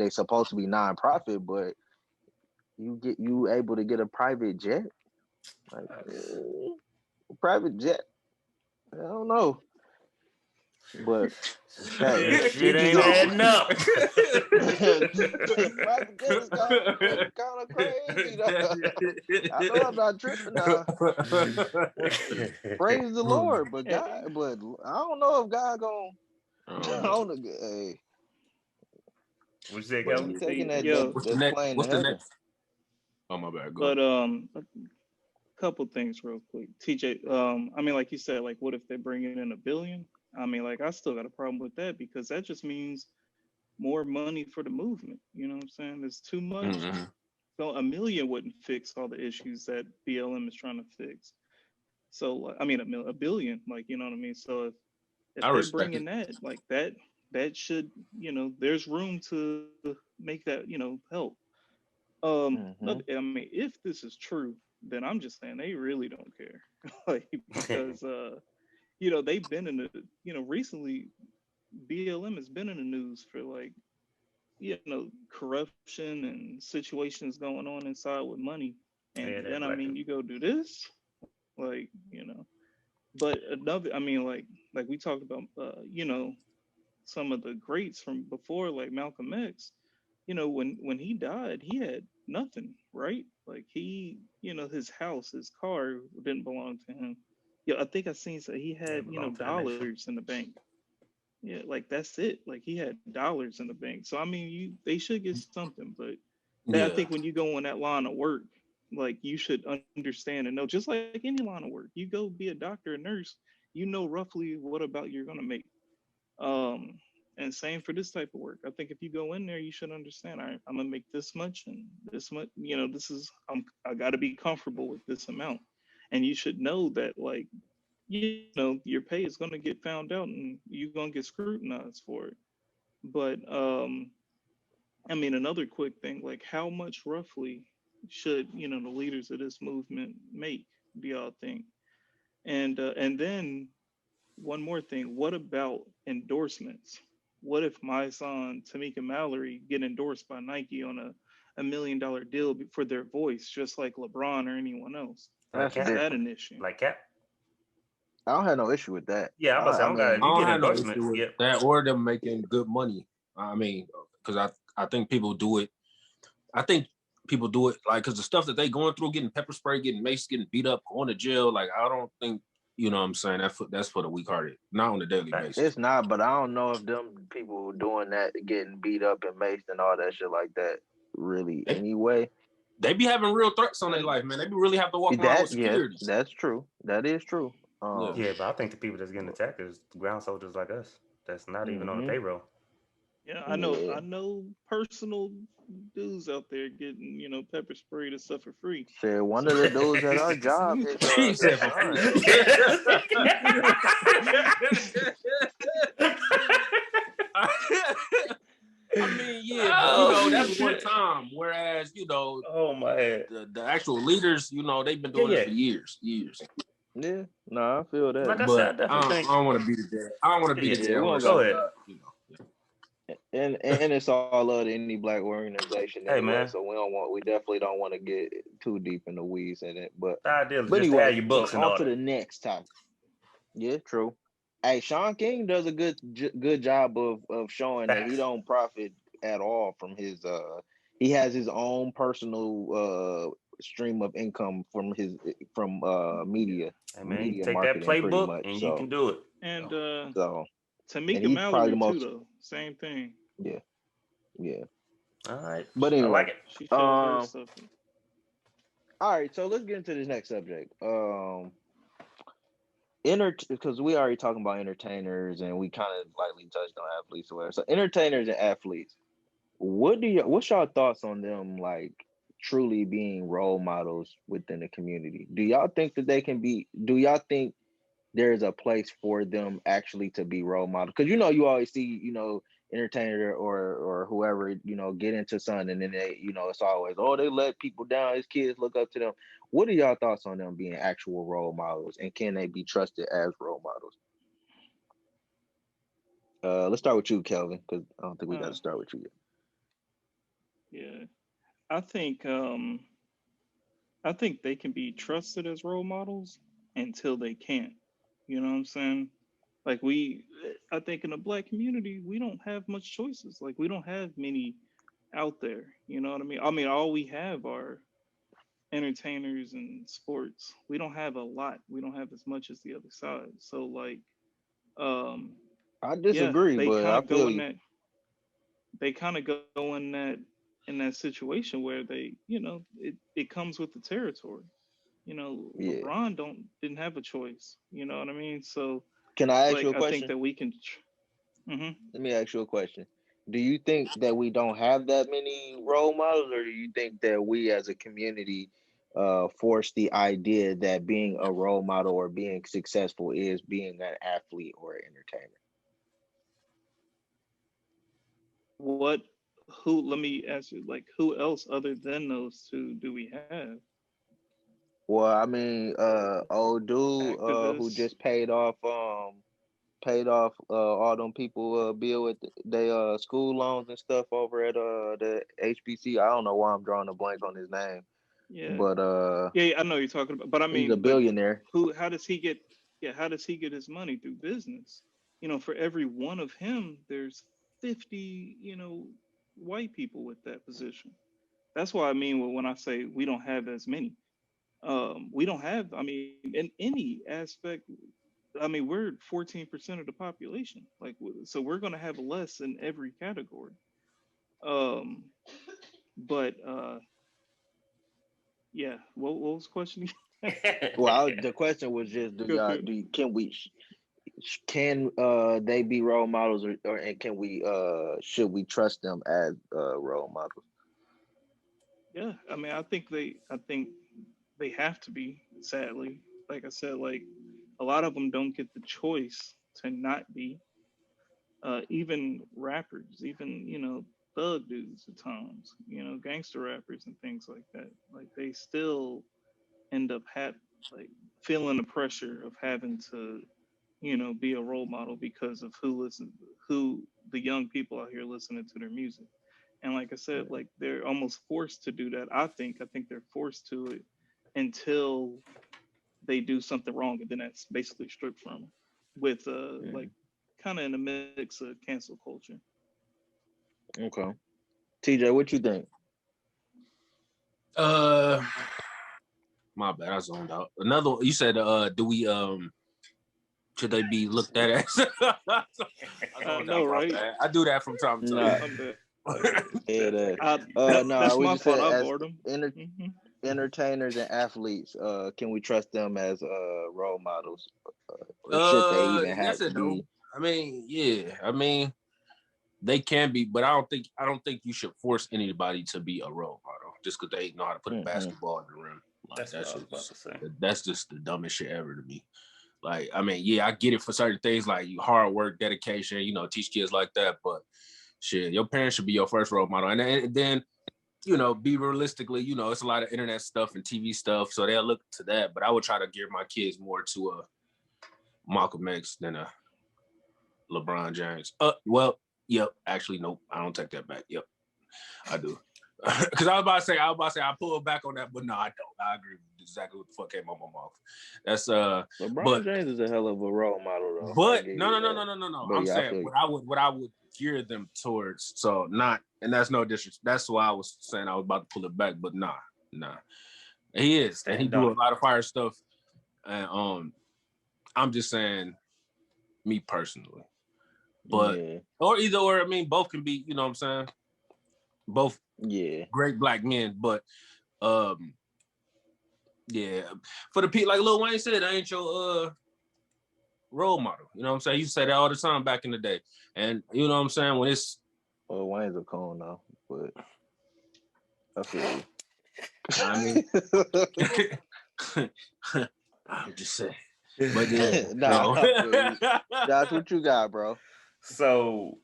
supposed to be nonprofit, but you able to get a private jet, like private jet. I don't know, but hey, Shit each his ain't own. adding up. Private jet is kind of crazy. I know I'm not tripping now. Praise the Lord, but God, but I don't know if God gonna. I don't know. Hey, What you say, but Kevin? he taking that What's the that next? plane to What's the heaven. next? Oh my bad. Go But ahead. a couple things real quick. TJ, I mean, like you said, like what if they bring in $1 billion? I mean, like I still got a problem with that because that just means more money for the movement. You know what I'm saying? There's too much. Mm-hmm. So $1 million wouldn't fix all the issues that BLM is trying to fix. So I mean, $1 billion, like you know what I mean. So if I they respect bring it. in that, like that should, you know, there's room to make that, you know, help. Mm-hmm. I mean, if this is true, then I'm just saying they really don't care, like because you know, they've been in the, you know, recently BLM has been in the news for like, you know, corruption and situations going on inside with money, and Yeah, then that I black mean, dude. you go do this, like you know, but another, I mean, like we talked about, you know, some of the greats from before, like Malcolm X, you know, when he died, he had nothing, right? Like he, you know, his house, his car didn't belong to him. Yeah, I think I seen so he Yeah, had, it you know, belonged to the nation. dollars in the bank. Yeah, like that's it. Like he had dollars in the bank. So I mean, they should get something, but that I Yeah. think when you go in that line of work, like you should understand and know, just like any line of work, you go be a doctor, a nurse, you know roughly what about you're gonna make. Um, and same for this type of work. I think if you go in there, you should understand. All right, I'm gonna make this much and this much. You know, this is I got to be comfortable with this amount, and you should know that like you know your pay is gonna get found out and you're gonna get scrutinized for it. But I mean, another quick thing, like how much roughly should you know the leaders of this movement make? Do y'all think? And then one more thing. What about endorsements? What if my son Tamika Mallory get endorsed by Nike on a $1 million deal for their voice, just like LeBron or anyone else? Like That's Is Cap. that different. an issue? Like Cap. I don't have no issue with that. Yeah, I'm about to say, I I don't got, if I you mean, don't get have no endorsements, issue with yeah. that or them making good money. I mean, because I think people do it. I think people do it like because the stuff that they going through, getting pepper spray, getting maced, getting beat up, going to jail. Like I don't think you know what I'm saying that's for the weak hearted, not on a daily Facts. basis. it's not. But I don't know if them people doing that, getting beat up and maced and all that shit like that, really. They, Anyway, they be having real threats on their And life, man. They be really have to walk around that with yes, security. that's true. That is true. Yeah. Yeah, but I think the people that's getting attacked is ground soldiers like us. That's not even on the Mm-hmm. payroll. yeah, Yeah. I know personal dudes out there getting you know pepper spray to suffer free. Said one of the So dudes at our job, He his said for free. son. I mean, yeah, but you know, Oh that's one shit! time. Whereas, you know, Oh my head. the actual leaders, you know, they've been Yeah, doing this yeah. for years. Yeah, no, I feel that. Like I said, I But definitely think. I don't want to beat it dead. I don't want to beat Yeah, it Yeah, dead we don't horse. go got, ahead. You know, and it's all love to any black organization Hey anyway. man, So we definitely don't want to get too deep in the weeds in it. the ideal is But just to have anyway, your so books in on to order. the next topic. Yeah, true. Hey, Sean King does a good job of showing that he Facts. don't profit at all from his he has his own personal stream of income from media Hey man, you media take that marketing pretty playbook much. and you So can do it. and so and Tamika he's probably the Mallory too, most though. Same thing. yeah, yeah. All right, But I like anyway, it. She showed her all stuff. right, so let's get into this next subject. Because we already talking about entertainers and we kind of lightly touched on athletes or whatever. So entertainers and athletes, what's y'all thoughts on them like truly being role models within the community? Do y'all think that they can be? Do y'all think there's a place for them actually to be role models? Because you always see entertainer or whoever get into something and then they it's always they let people down. His kids look up to them. What are y'all thoughts on them being actual role models and can they be trusted as role models? Let's start with you, Kelvin, because I don't think we got Uh, to start with you yet. yeah. I think I think they can be trusted as role models until they can't. You know what I'm saying? Like I think in the black community, we don't have much choices. Like we don't have many out there. You know what I mean? I mean, all we have are entertainers and sports. We don't have a lot. We don't have as much as the other side. So like, um, I yeah, disagree, they but kind I of go feel in you. that. They kind of go in that situation where they, it comes with the territory. You know, Yeah. LeBron didn't have a choice. You know what I mean? So Can I ask you like, a I think question? that we can. Mhm. Let me ask you a question. Do you think that we don't have that many role models, or do you think that we as a community force the idea that being a role model or being successful is being an athlete or an entertainer? What? Who? Let me ask you. Like, who else other than those two do we have? Well, I mean, old dude who Activists. just paid off all them people bill with they school loans and stuff over at the HBC. I don't know why I'm drawing a blank on his name, Yeah. but Yeah, I know you're talking about. But I he's a mean, but billionaire. who? How does he get? Yeah, how does he get his money through business? You know, for every one of him, there's 50. White people with that position. That's what I mean when I say we don't have as many. We don't have. I mean, in any aspect. I mean, we're 14% of the population. Like, so we're going to have less in every category. Um, but yeah. What was the question? Well, the question was just, Go ahead. can they be role models, or and can we should we trust them as role models? Yeah, I mean, I think they have to be. Sadly, like I said, like a lot of them don't get the choice to not be. Even rappers, even thug dudes at times, gangster rappers and things like that. Like they still end up like feeling the pressure of having to, be a role model because of who the young people out here listening to their music. And like I said, like they're almost forced to do that. I think they're forced to it until they do something wrong, and then that's basically stripped from them with like kind of in a mix of cancel culture. Okay, TJ, what you think? Uh, my bad, I zoned out. Another, you said, do we should they be looked at as? I I zoned out. know, My right? bad. I do that from time to Nah, I'm bad. yeah, that. That's No, we my just fault. said I as bored him. enter, Hmm. entertainers and athletes. Can we trust them as role models, or should they even have Yes to and no. be? I mean, yeah. I mean, they can be, but I don't think you should force anybody to be a role model just because they know how to put a Mm-hmm. basketball in the rim. Like That's what I was about to say. that's just the dumbest shit ever to me. Like, I mean, yeah, I get it for certain things like hard work, dedication, teach kids like that. But shit, your parents should be your first role model. And then, be realistically, it's a lot of internet stuff and TV stuff. So they'll look to that. But I would try to gear my kids more to a Malcolm X than a LeBron James. Well, yep. Actually, nope. I don't take that back. Yep, I do. Because I was about to say, I pulled back on that, but no, I don't. I agree with exactly what the fuck came out my mouth. That's LeBron but James is a hell of a role model, though. I but give no, you no, no, that. no, no, no, no. But I'm yeah, I saying feel you. what I would gear them towards. So not, and that's no disrespect. That's why I was saying I was about to pull it back, but nah. He is, and he Stand do on a lot of fire stuff. And I'm just saying, me personally. But Yeah, or either or, I mean, both can be, you know what I'm saying? Both yeah. great black men, but yeah, for the people like Lil Wayne said, I ain't your role model. You know what I'm saying? You say that all the time back in the day. And you know what I'm saying? When it's Well, Wayne's a cone now, but I feel you. I mean I'm just saying. But yeah, Nah, no. I feel you. Josh, what you got, bro? So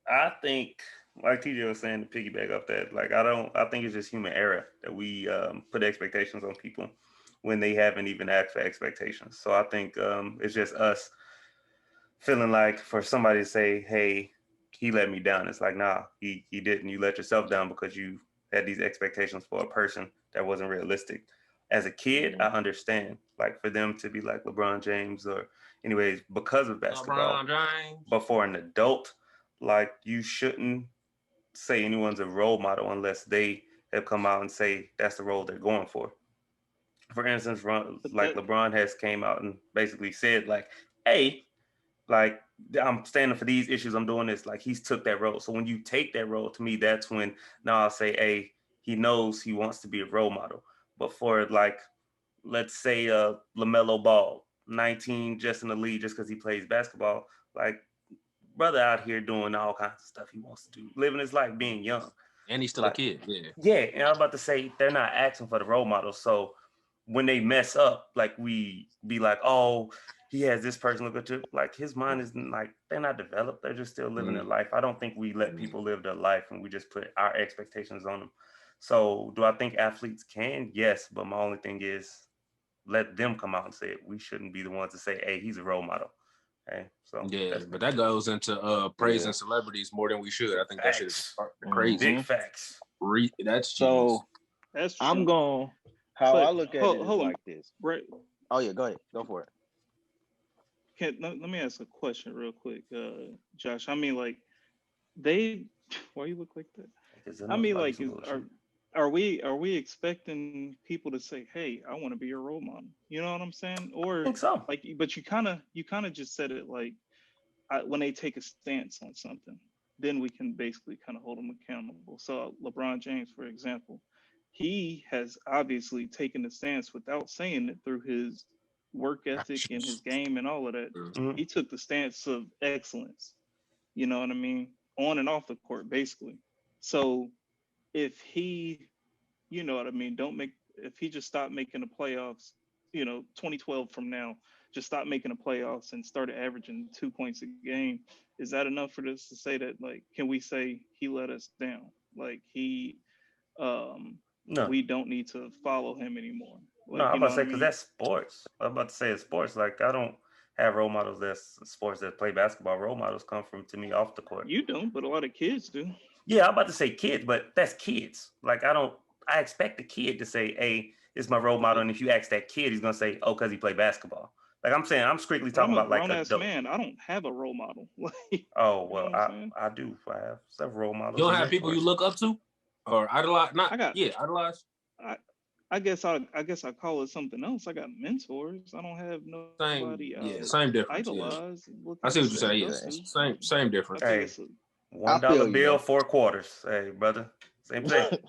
I think, like TJ was saying, to piggyback up that, like I think it's just human error that we put expectations on people when they haven't even asked for expectations. So I think it's just us feeling like for somebody to say, "Hey, he let me down." It's like, nah, he didn't. You let yourself down because you had these expectations for a person that wasn't realistic. As a kid, I understand, like for them to be like LeBron James or anyways, because of basketball. LeBron James. But for an adult, like you shouldn't say anyone's a role model unless they have come out and say that's the role they're going for. For instance, like LeBron has came out and basically said like, hey, like I'm standing for these issues, I'm doing this. Like he's took that role. So when you take that role, to me, that's when now I'll say, hey, he knows he wants to be a role model. But for like, let's say LaMelo Ball, 19, just in the league, just because he plays basketball, like brother out here doing all kinds of stuff he wants to do, living his life, being young. And he's still like, a kid, yeah. Yeah, and I'm about to say they're not asking for the role model. So when they mess up, like we be like, oh, he has this person look at you. Like his mind is like they're not developed. They're just still living their life. I don't think we let people live their life and we just put our expectations on them. So do I think athletes can? Yes, but my only thing is let them come out and say it. We shouldn't be the ones to say, hey, he's a role model. Okay, so yeah, but that goes into praising celebrities more than we should. I think that shit is crazy. Big facts. That's so. That's true. I'm going. How I look at it is like this. Right. Oh yeah, go ahead. Go for it. Let me ask a question real quick, Josh. I mean, like, why you look like that? I mean, like, are we expecting people to say, "Hey, I want to be your role model"? You know what I'm saying? Or I think so. Like, but you kind of just said it like, when they take a stance on something, then we can basically kind of hold them accountable. So LeBron James, for example, he has obviously taken a stance without saying it through his work ethic and his game and all of that. Mm-hmm. He took the stance of excellence, you know what I mean, on and off the court, basically. So if he, you know what I mean, if he just stopped making the playoffs, 2012 from now, just stop making the playoffs and started averaging 2 points a game, is that enough for this to say that, like, can we say he let us down? Like no, we don't need to follow him anymore. Like, no, I'm about to say because that's sports. I'm about to say it's sports. Like I don't have role models that's sports that play basketball. Role models come from to me off the court. You don't, but a lot of kids do. Yeah, I'm about to say kids, but that's kids. Like I expect the kid to say, "Hey, it's my role model," and if you ask that kid, he's gonna say, "Oh, because he played basketball." Like I'm saying, I'm strictly talking about like grown-ass man. I don't have a role model. Oh well, I do. I have several role models. You don't have people you look up to or idolize? Idolize. I guess I call it something else. I got mentors. I don't have nobody. Same difference. Idolize. Yeah. I see what you say. Yeah, same difference. Hey, $1 bill, 4 quarters. Hey, brother. Same thing.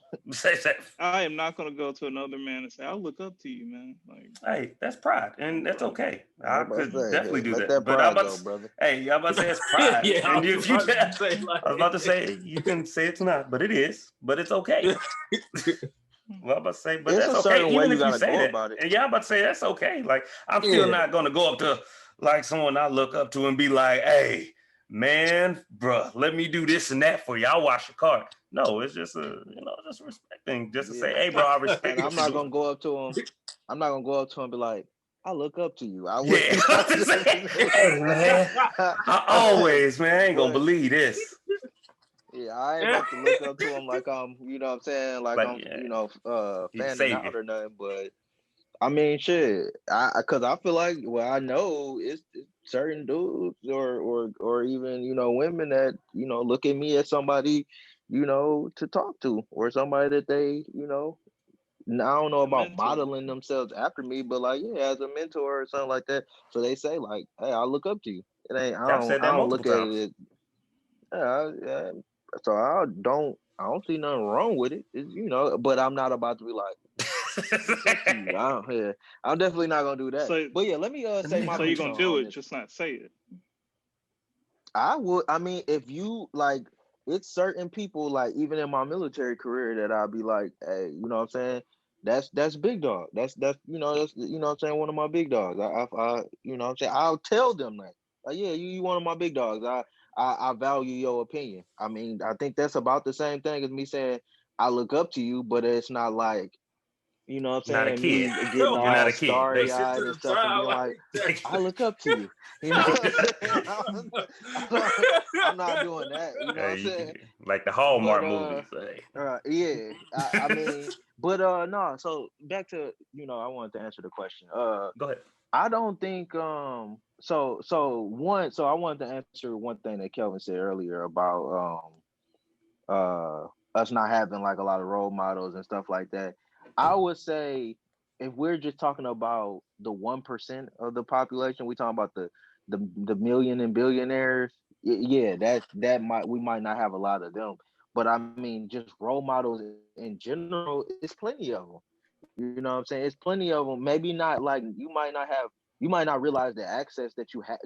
I am not gonna go to another man and say, "I look up to you, man." Like, hey, that's pride, and that's okay. I could definitely do that. But I'm about to, brother. Hey, y'all about to say it's pride. Yeah, and I was about to say you can say it's not, but it is. But it's okay. Well, I'm about to say, but it's that's okay. Even if you say that, about it. And y'all about to say that's okay. Like I'm still not gonna go up to like someone I look up to and be like, "Hey, man, bruh, let me do this and that for you. I'll wash your car." No, it's just just respecting, just to say, "Hey, bro, I respect." And I'm not gonna go up to him. I'm not gonna go up to him and be like, "I look up to you." I would. Hey, man, I always, man, I ain't gonna believe this. Yeah, I ain't about to look up to him like I'm, you know what I'm saying, like I'm, fanning out or nothing. But I mean, shit, because I feel like, well, I know it's certain dudes or even women that look at me as somebody to talk to, or somebody that they I don't know about modeling themselves after me, but like as a mentor or something like that. So they say like, "Hey, I look up to you." It ain't. I don't look at it. Yeah. So I don't see nothing wrong with it. It's, but I'm not about to be like, I'm definitely not gonna do that. So, but yeah, let me say my. So you're gonna do it, just not say it. I would. I mean, if you like, it's certain people like even in my military career that I'll be like, hey, you know what I'm saying? That's big dog. That's that's what I'm saying, one of my big dogs. I you know what I'm saying? I'll tell them that. Like, yeah, you one of my big dogs. I value your opinion. I mean, I think that's about the same thing as me saying I look up to you, but it's not like You know what I'm You're not a saying? kid. Me getting You're not all a kid, starry basically. eyed and stuff, and being like, I look up to you. You know what I'm saying? I'm not doing that. You know what I'm saying? Like the Hallmark But movies. Hey. yeah, I mean, but no. So back to I wanted to answer the question. Go ahead. I don't think so I wanted to answer one thing that Kelvin said earlier about us not having like a lot of role models and stuff like that. I would say if we're just talking about the 1% of the population, we talking about the million and billionaires. Yeah, we might not have a lot of them, but I mean, just role models in general, it's plenty of them. You know what I'm saying? It's plenty of them. Maybe not like you might not realize the access that you have,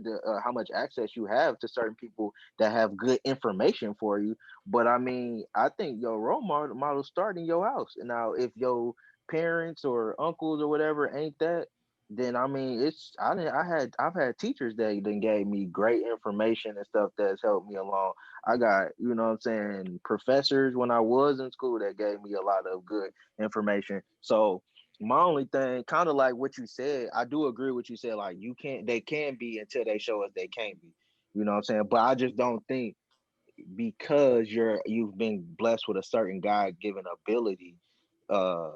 how much access you have to certain people that have good information for you. But I mean, I think your role model start in your house. And now, if your parents or uncles or whatever ain't that, then I mean, I've had teachers that then gave me great information and stuff that's helped me along. I got, you know what I'm saying, professors when I was in school that gave me a lot of good information. So my only thing, kind of like what you said, I do agree with what you said. Like they can be until they show us they can't be. You know what I'm saying? But I just don't think because you've been blessed with a certain God given ability, uh,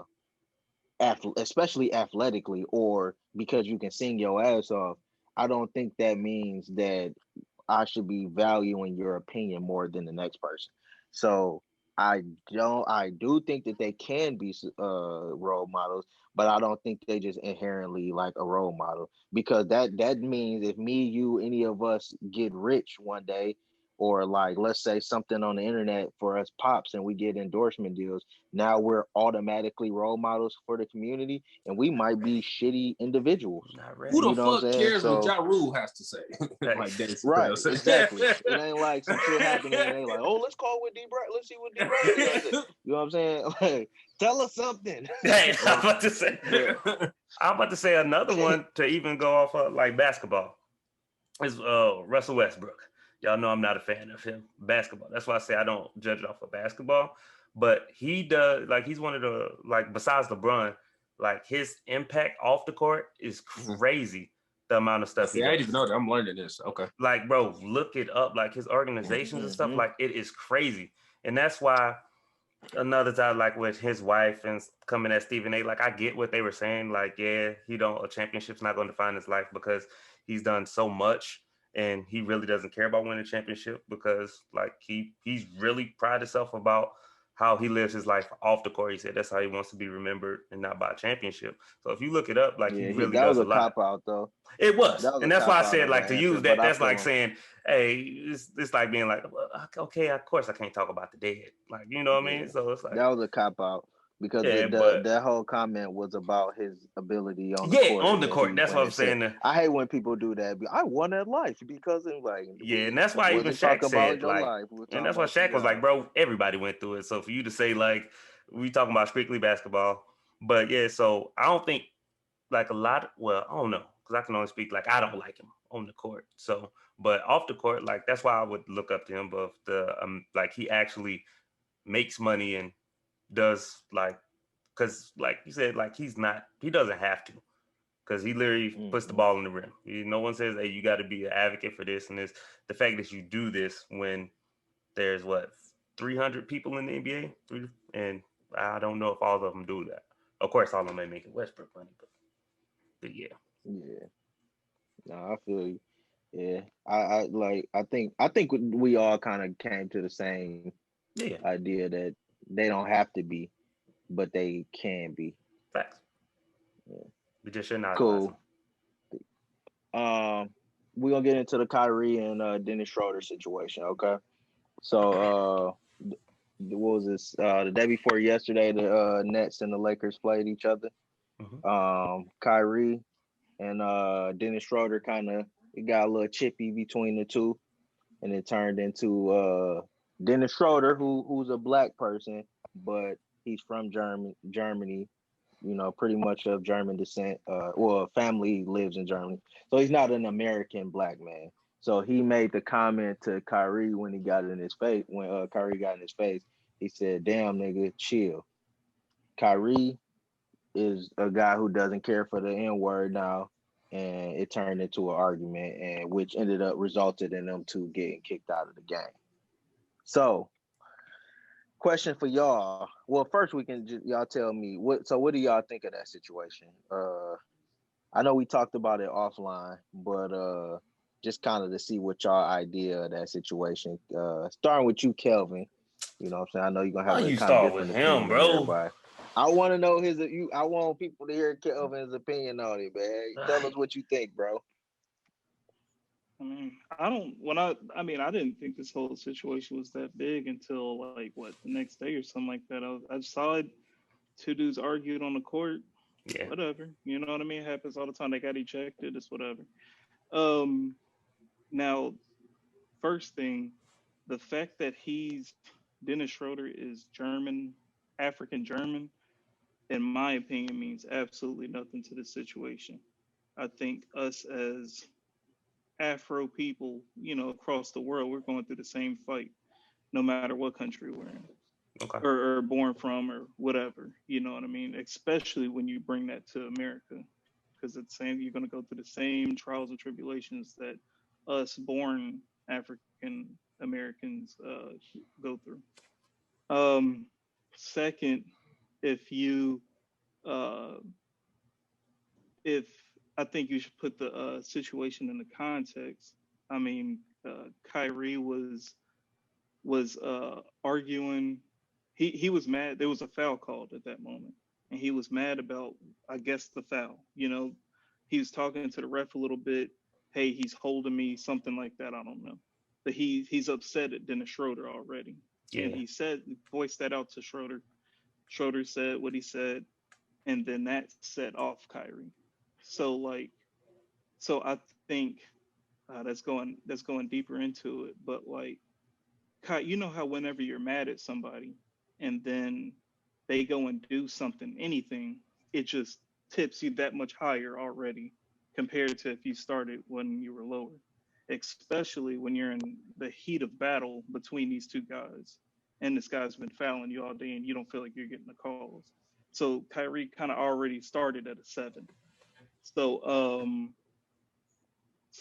especially athletically, or because you can sing your ass off. I don't think that means that I should be valuing your opinion more than the next person. So I do think that they can be role models, but I don't think they just inherently like a role model, because that means if me, you, any of us get rich one day, or like let's say something on the internet for us pops and we get endorsement deals, now we're automatically role models for the community, and we might be shitty individuals. Not ready. Who the You know what fuck I'm saying? cares what Ja Rule has to say? Like that. Right, exactly. It ain't like some shit happening and they like, oh, let's call with D Brown. Let's see what D Brown got to say. You know what I'm saying? Like, tell us something. Hey, I'm about to say. I'm about to say another one to even go off of like basketball is Russell Westbrook. Y'all know I'm not a fan of him basketball. That's why I say I don't judge it off of basketball. But he does, like, he's one of the, like, besides LeBron, like his impact off the court is crazy. The amount of stuff he does. I didn't even know that. I'm learning this. Okay. Like, bro, look it up. Like his organizations and stuff, like it is crazy. And that's why another time, like with his wife and coming at Stephen A, like I get what they were saying. Like, yeah, a championship's not going to define his life because he's done so much and he really doesn't care about winning a championship, because like he's really proud himself about how he lives his life off the court. He said that's how he wants to be remembered and not by a championship. So if you look it up, like he really does a lot. That was a cop out though. It was, and that's why I said like to use that. That's like him. saying, hey, it's like being like, well, okay, of course I can't talk about the dead. Like, you know what I mean? So it's like that was a cop out. Because that whole comment was about his ability on the court. On the court. That's what I'm saying. I hate when people do that. I won at life because it's like, and that's why even Shaq said like, and that's why Shaq was like, bro, everybody went through it. So for you to say like, we talking about strictly basketball, but yeah, so I don't think like a lot. Well, I don't know, because I can only speak like I don't like him on the court. So, but off the court, like that's why I would look up to him. But the like he actually makes money and does like, because like you said, like he doesn't have to, because he literally puts the ball in the rim. No one says, hey, you got to be an advocate for this and this. The fact that you do this when there's 300 people in the NBA, and I don't know if all of them do that. Of course, all of them ain't making Westbrook money, but yeah. No, I feel you. Yeah, I think we all kind of came to the same idea that they don't have to be, but they can be. Facts. Yeah. We just should not. Cool. We're gonna get into the Kyrie and Dennis Schroeder situation, okay? So what was this? The day before yesterday, the Nets and the Lakers played each other. Kyrie and Dennis Schroeder it got a little chippy between the two, and it turned into Dennis Schroeder, who's a black person, but he's from Germany, pretty much of German descent. Family lives in Germany, so he's not an American black man. So he made the comment to Kyrie when he got in his face. When Kyrie got in his face, he said, "Damn, nigga, chill." Kyrie is a guy who doesn't care for the N-word now, and it turned into an argument, and which ended up resulted in them two getting kicked out of the game. So, question for y'all. Well, first we can y'all tell me what do y'all think of that situation? I know we talked about it offline, but just kind of to see what y'all idea of that situation. Starting with you, Kelvin. You know what I'm saying? I know you're gonna have Why a you kind of start different with opinion him, than bro? everybody. I want to know I want people to hear Kelvin's opinion on it, man. Tell us what you think, bro. I mean, I didn't think this whole situation was that big until like the next day or something like that. I saw it. Two dudes argued on the court. Yeah. Whatever. You know what I mean? It happens all the time. They got ejected. It's whatever. Now, first thing, the fact that Dennis Schroeder is German, African German, in my opinion, means absolutely nothing to the situation. I think us as Afro people, across the world, we're going through the same fight, no matter what country we're in. Okay. Or born from or whatever, you know what I mean? Especially when you bring that to America, because it's saying you're going to go through the same trials and tribulations that us born African Americans go through. Second, if I think you should put the situation in the context. I mean, Kyrie was arguing. He was mad. There was a foul called at that moment, and he was mad about, I guess, the foul. He was talking to the ref a little bit. Hey, he's holding me, something like that. I don't know, but he's upset at Dennis Schroeder already, Yeah. and he voiced that out to Schroeder. Schroeder said what he said, and then that set off Kyrie. So I think that's going deeper into it, but you know how whenever you're mad at somebody and then they go and do something, anything, it just tips you that much higher already compared to if you started when you were lower, especially when you're in the heat of battle between these two guys. And this guy's been fouling you all day and you don't feel like you're getting the calls. So Kyrie kind of already started at a 7. So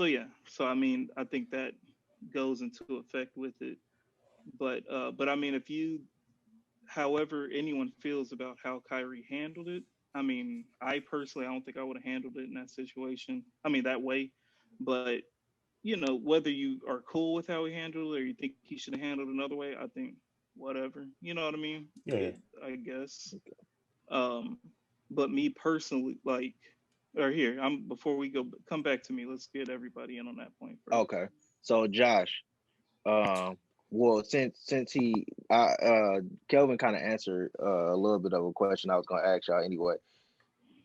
yeah. So I mean, I think that goes into effect with it. But I mean, however anyone feels about how Kyrie handled it, I mean, I don't think I would have handled it in that situation. I mean, that way. But whether you are cool with how he handled it or you think he should have handled it another way, I think whatever. You know what I mean? Yeah. I guess. But me personally, before we come back to me, let's get everybody in on that point first. Okay. So Josh, well, since Kelvin kind of answered a little bit of a question I was going to ask y'all anyway.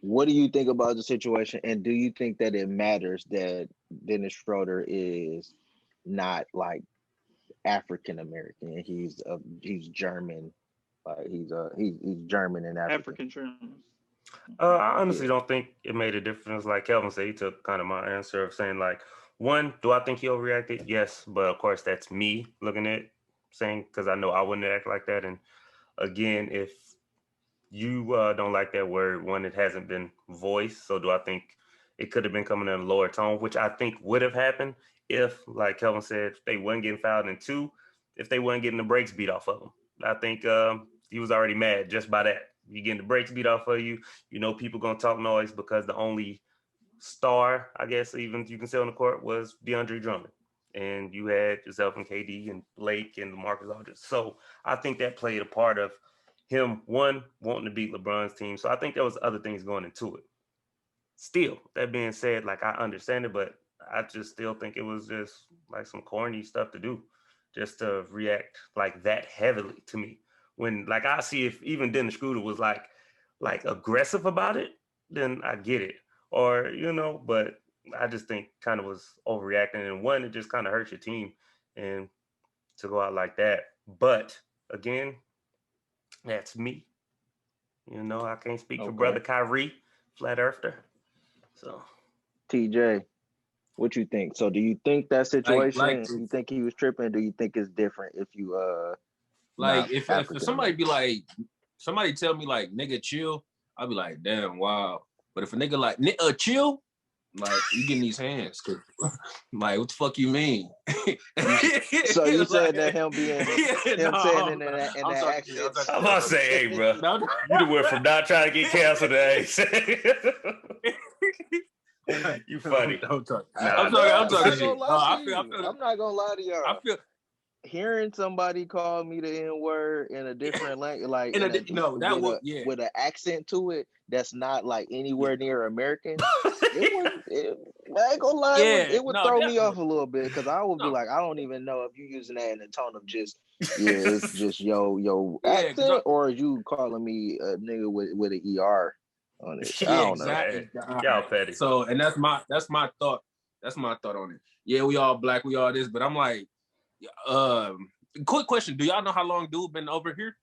What do you think about the situation, and do you think that it matters that Dennis Schroeder is not like African American? He's German, like he's German and African German. I honestly don't think it made a difference. Like Kelvin said, he took kind of my answer of saying, like, one, do I think he overreacted? Yes, but of course that's me looking at saying, because I know I wouldn't act like that. And again, if you don't like that word, one, it hasn't been voiced. So do I think it could have been coming in a lower tone, which I think would have happened if, like Kelvin said, they weren't getting fouled, and two, if they weren't getting the brakes beat off of them. I think he was already mad just by that. You getting the brakes beat off of you, people gonna talk noise because the only star, I guess, even you can say on the court was DeAndre Drummond, and you had yourself and KD and Blake and Marcus Aldridge. So I think that played a part of him, one, wanting to beat LeBron's team. So I think there was other things going into it. Still, that being said, like, I understand it, but I just still think it was just like some corny stuff to do, just to react like that heavily to me. When, like, I see if even Dennis Schroeder was like aggressive about it, then I get it. Or, but I just think kind of was overreacting. And one, it just kind of hurts your team and to go out like that. But again, that's me. I can't speak for brother Kyrie, flat earther. So TJ, what you think? So do you think that situation, you think he was tripping? Do you think it's different if you if somebody be like, somebody tell me like, nigga chill, I'll be like, damn, wow. But if a nigga like chill, like you getting these hands, cause like what the fuck you mean? So you said like, that him being him no, saying in that accent. I'm about to say, hey, bro, you done went from not trying to get canceled to hey. You funny. I'm talking. Nah, I'm talking I shit. ain't gonna No, lie I to feel. you. I'm not gonna lie to y'all. I feel. Hearing somebody call me the N-word in a different language, like with an accent to it, that's not like anywhere near American. I ain't gonna lie, it would throw me off a little bit because I would be like, I don't even know if you're using that in the tone of just it's just yo accent, or you calling me a nigga with an ER on it. I don't know. Exactly. Y'all petty. So, and that's my thought. That's my thought on it. Yeah, we all black, we all this, but I'm like, quick question: do y'all know how long dude been over here?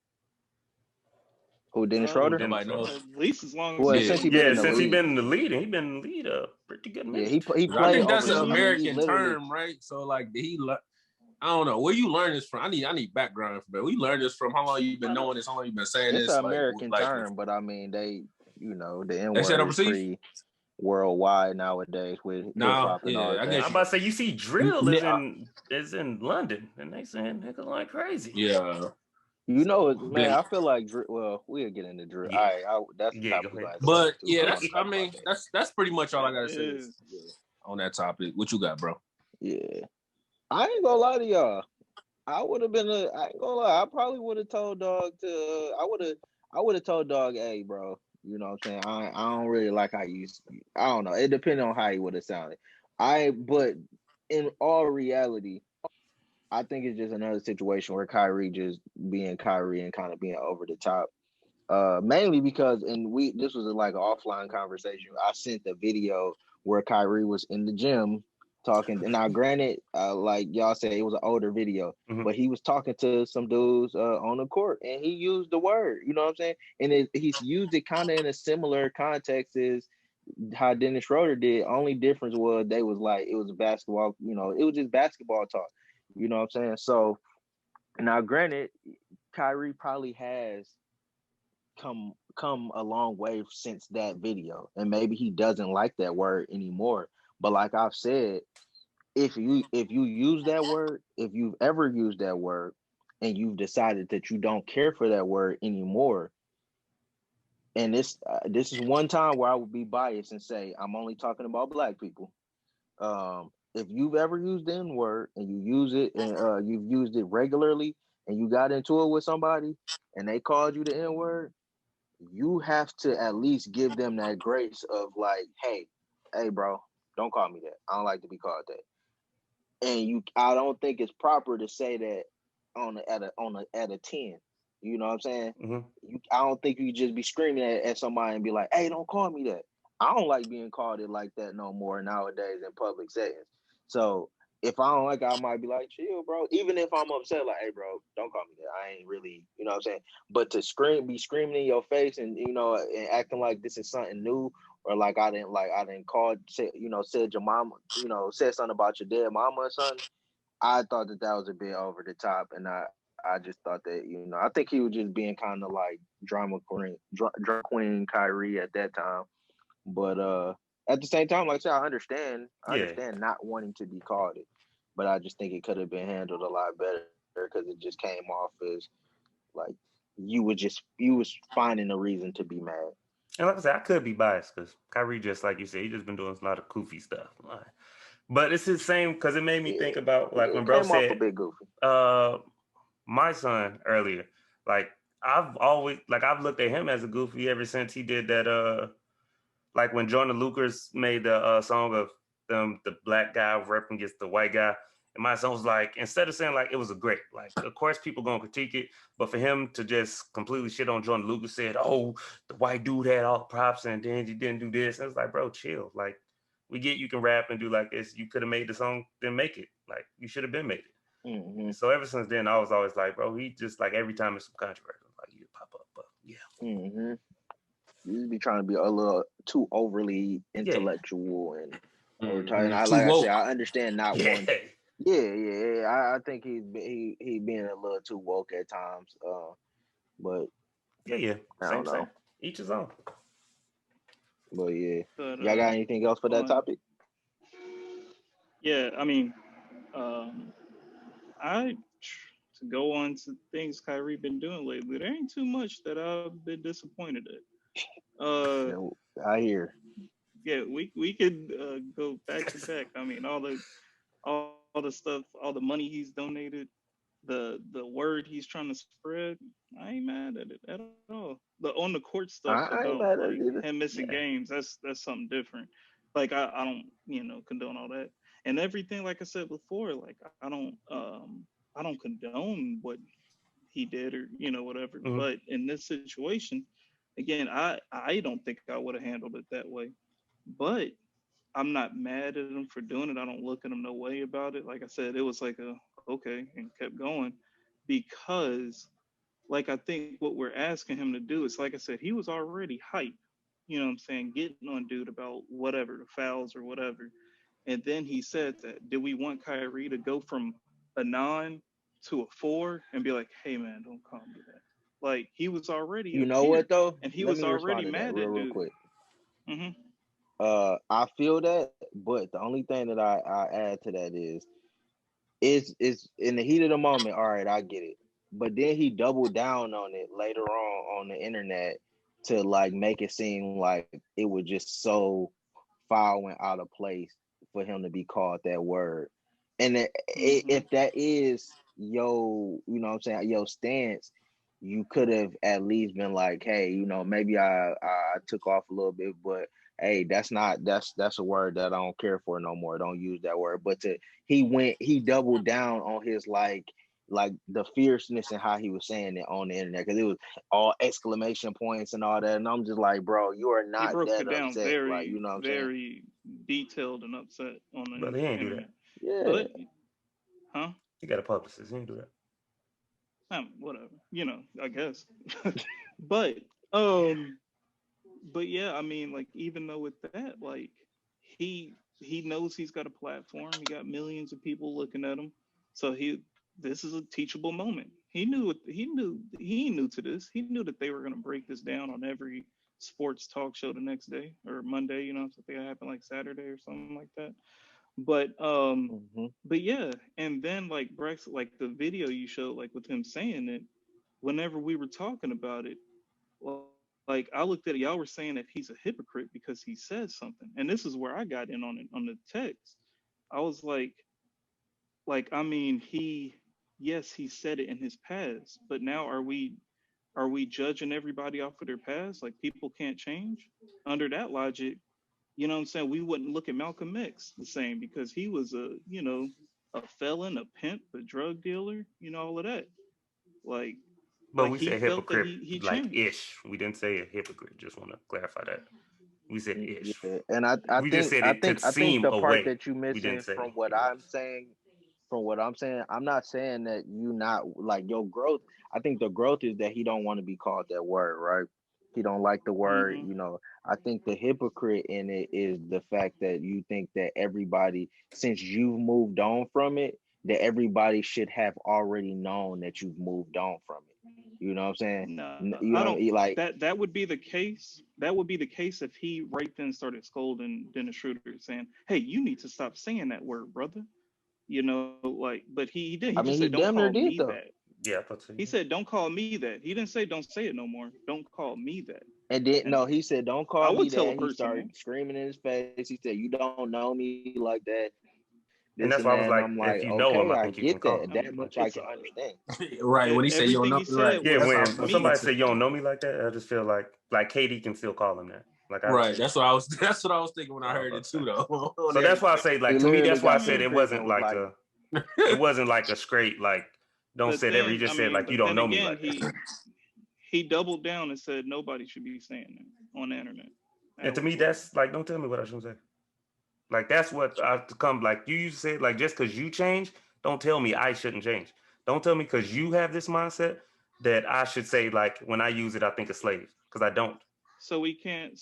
Who, Dennis Schroeder? Dennis Schroeder. At least as long as Well, since he been in the league. He been in the lead, and he been in the lead a pretty good minute. Yeah, he played. I think that's overseas. an American I mean, term, right? So like, I don't know where you learn this from. I need background from it. We learned this from how long you been knowing this, how long you been saying it's this. an American term, but I mean, the N-word said is pretty worldwide nowadays with hip hop and all that. I'm about to say, you see, drill is in London, and they saying nigga like crazy. Yeah. Man, I feel like we'll get into drill. Yeah. All right, that's the topic. But that's pretty much all I gotta say on that topic. What you got, bro? Yeah, I ain't gonna lie to y'all. I would have been I ain't gonna lie. I probably would have told Dog I would have told Dog, hey, bro. You know what I'm saying? I don't really like how you. I don't know. It depended on how he would have sounded. But in all reality, I think it's just another situation where Kyrie just being Kyrie and kind of being over the top. Mainly because this was like an offline conversation. I sent the video where Kyrie was in the gym talking. And now, granted, like y'all said, it was an older video, but he was talking to some dudes on the court, and he used the word. You know what I'm saying? And he's used it kind of in a similar context as how Dennis Schroeder did. Only difference was they was like it was basketball. You know, it was just basketball talk. You know what I'm saying? So now, granted, Kyrie probably has come a long way since that video, and maybe he doesn't like that word anymore. But like I've said, if you use that word, if you've ever used that word, and you've decided that you don't care for that word anymore, and this is one time where I would be biased and say I'm only talking about black people. If you've ever used the N-word and you use it and you've used it regularly and you got into it with somebody and they called you the N-word, you have to at least give them that grace of like, hey, bro, don't call me that. I don't like to be called that. And I don't think it's proper to say that at a 10. You know what I'm saying? I don't think you just be screaming at somebody and be like, hey, don't call me that. I don't like being called it like that no more nowadays in public settings. So if I don't like it, I might be like, chill, bro. Even if I'm upset, like, hey, bro, don't call me that. I ain't really, you know what I'm saying? But to be screaming in your face and, you know, and acting like this is something new, or like I didn't call, said your mama, you know, said something about your dead mama or something. I thought that was a bit over the top, and I just thought that, you know, I think he was just being kind of like drama queen Kyrie at that time. But at the same time, like I said, I understand not wanting to be called it, but I just think it could have been handled a lot better because it just came off as like you was finding a reason to be mad. And like I said, I could be biased because Kyrie, just like you said, he just been doing a lot of goofy stuff. But it's the same because it made me think about like when bro said, a bit goofy. My son earlier, like I've looked at him as a goofy ever since he did that. Like when Jordan Lucas made the song of the black guy repping against the white guy. And my son was like, instead of saying like it was a great, like of course people gonna critique it, but for him to just completely shit on Jordan Lucas, said, oh, the white dude had all the props and then he didn't do this. And it was like, bro, chill. Like we get you can rap and do like this. You could have made the song, then make it. Like you should have been made it. So ever since then, I was always like, bro, he just like every time it's some controversy, like you pop up, but yeah. You be trying to be a little too overly intellectual and I understand not wanting. I think he being a little too woke at times. But I don't know. Each his own. But yeah, But y'all got anything else for that topic? Yeah, I mean, I to go on to things Kyrie been doing lately. There ain't too much that I've been disappointed at. Yeah, I hear. Yeah, we could go back to back. I mean, all the stuff, all the money he's donated, the word he's trying to spread. I ain't mad at it at all. The on the court stuff I ain't about mad at like it either. him missing games, that's something different. Like I don't condone all that and everything. Like I said before, like I don't condone what he did or whatever. Mm-hmm. But in this situation, again, I don't think I would have handled it that way. But I'm not mad at him for doing it. I don't look at him no way about it. Like I said, it was like a okay and kept going because like I think what we're asking him to do is like I said, he was already hype, you know what I'm saying, getting on dude about whatever, the fouls or whatever. And then he said that did we want Kyrie to go from a 9 to a 4 and be like, hey man, don't call me that. Like he was already You a know tier what though? and he Let was me already respond to that mad at real dude. quick. Mm-hmm. I feel that, but the only thing that I add to that is in the heat of the moment. All right, I get it, but then he doubled down on it later on the internet to like make it seem like it was just so foul and out of place for him to be called that word. And if that is you know what I'm saying, your stance, you could have at least been like, hey, maybe I took off a little bit, but hey, that's a word that I don't care for no more. Don't use that word. But he doubled down on his like the fierceness and how he was saying it on the internet because it was all exclamation points and all that. And I'm just like, bro, you are He not broke that it down upset. Like, very, you know what I'm saying? very detailed and upset on But the he ain't do internet. that. Yeah. But, huh? He got a publicist. He ain't do that. Whatever. I guess. but, um, but yeah, I mean, like, even though with that, like, he knows he's got a platform. He got millions of people looking at him. So this is a teachable moment. He knew to this. He knew that they were going to break this down on every sports talk show the next day or Monday, something that happened like Saturday or something like that. But yeah, and then like Brex, like the video you showed, like with him saying it, whenever we were talking about it, like I looked at it, y'all were saying that he's a hypocrite because he said something, and this is where I got in on it on the text. I was like I mean, yes, he said it in his past, but now are we judging everybody off of their past? Like people can't change under that logic. You know what I'm saying? We wouldn't look at Malcolm X the same because he was a felon, a pimp, a drug dealer, all of that. Like, But we he said felt that hypocrite he like changed. ish. We didn't say a hypocrite. Just want to clarify that. We said ish. Yeah. And I We just said it could think seem the a part way. that you We didn't missing say. from what I'm saying, I'm not saying that you not like your growth. I think the growth is that he don't want to be called that word, right? He don't like the word, Mm-hmm. I think the hypocrite in it is the fact that you think that everybody, since you've moved on from it, that everybody should have already known that you've moved on from it. You know what I'm saying? No, You I know, don't. like That would be the case. That would be the case if he right then started scolding Dennis Schroeder, saying, "Hey, you need to stop saying that word, brother." Like, but he did. He I just mean, he said, "Don't damn near call did me though. that." Yeah, but He said, "Don't call me that." He didn't say, "Don't say it no more." Don't call me that. And then And no, he said, "Don't I call would me tell a that." He person started that. screaming in his face. He said, "You don't know me like that, and this that's and why I was that." And like, I'm if like, you know him, okay, I I think you can get call that. him that. That But much I It's can understand. Right. When he say you don't everything know he me, right. said yeah, was That's what I was when about to somebody me. say you don't know me like that, I just feel like Katie can still call him that. Like I right. That's what I was that's what I was thinking when I what I was heard about it to say. too though. On So that's why I everything. say, He like, to me, literally that's why I got in said the it crib and wasn't was like like, a straight like don't But say it ever. He then, just said like you but don't then know me again, like that. he doubled down and said nobody should be saying that on the internet. And That to was me, that's like, don't tell me what I should say. Like that's what I've come. Like you used to say, like just because you change, don't tell me I shouldn't change. Don't tell me because you have this mindset that I should say like when I use it, I think of slaves because I don't. So we can't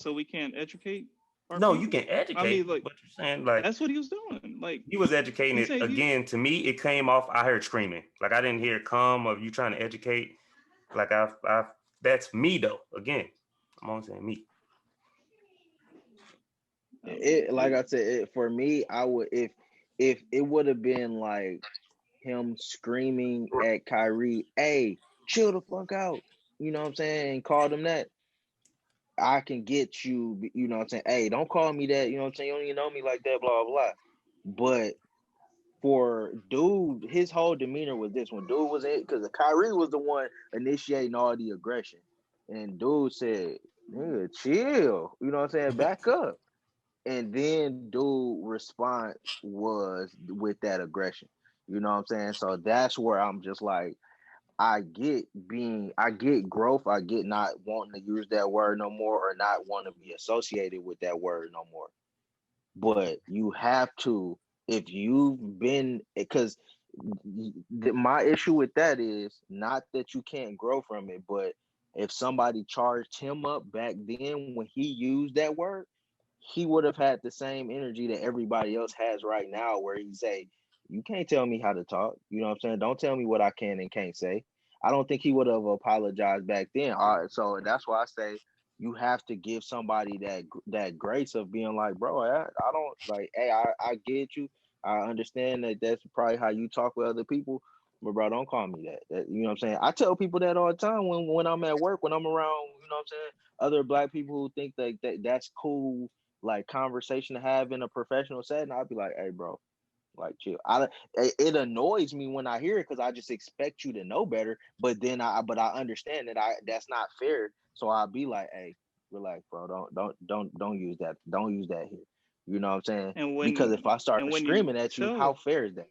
educate our No, you people. can I mean, educate, like but you're saying like that's what he was doing. Like he was educating he it said, if you again. To me, it came off. I heard screaming. Like I didn't hear come of you trying to educate. Like I that's me though. Again, I'm only saying me. Like I said, for me, I would if it would have been like him screaming at Kyrie, "Hey, chill the fuck out," you know what I'm saying, and called him that. I can get you, you know what I'm saying. Hey, don't call me that, you know what I'm saying. You don't even know me like that, blah blah. But for dude, his whole demeanor was this when dude was in, because Kyrie was the one initiating all the aggression, and dude said, "Nigga, chill," you know what I'm saying, back up. And then dude response was with that aggression. You know what I'm saying? So that's where I'm just like, I get growth. I get not wanting to use that word no more or not want to be associated with that word no more. But you have to, if you've been, because my issue with that is not that you can't grow from it, but if somebody charged him up back then when he used that word, he would have had the same energy that everybody else has right now, where he say, "You can't tell me how to talk." You know what I'm saying? Don't tell me what I can and can't say. I don't think he would have apologized back then. All right, so that's why I say you have to give somebody that grace of being like, "Bro, I don't like. Hey, I get you. I understand that that's probably how you talk with other people, but bro, don't call me that. You know what I'm saying? I tell people that all the time when I'm at work, when I'm around, you know what I'm saying, other black people who think that's cool, like conversation to have in a professional setting. I'll be like, "Hey, bro, like chill." It annoys me when I hear it because I just expect you to know better. But then I understand that that's not fair. So I'll be like, "Hey, relax, bro. Don't use that. Don't use that here." You know what I'm saying? And Because when if I start and when you screaming at you, how tell fair is that?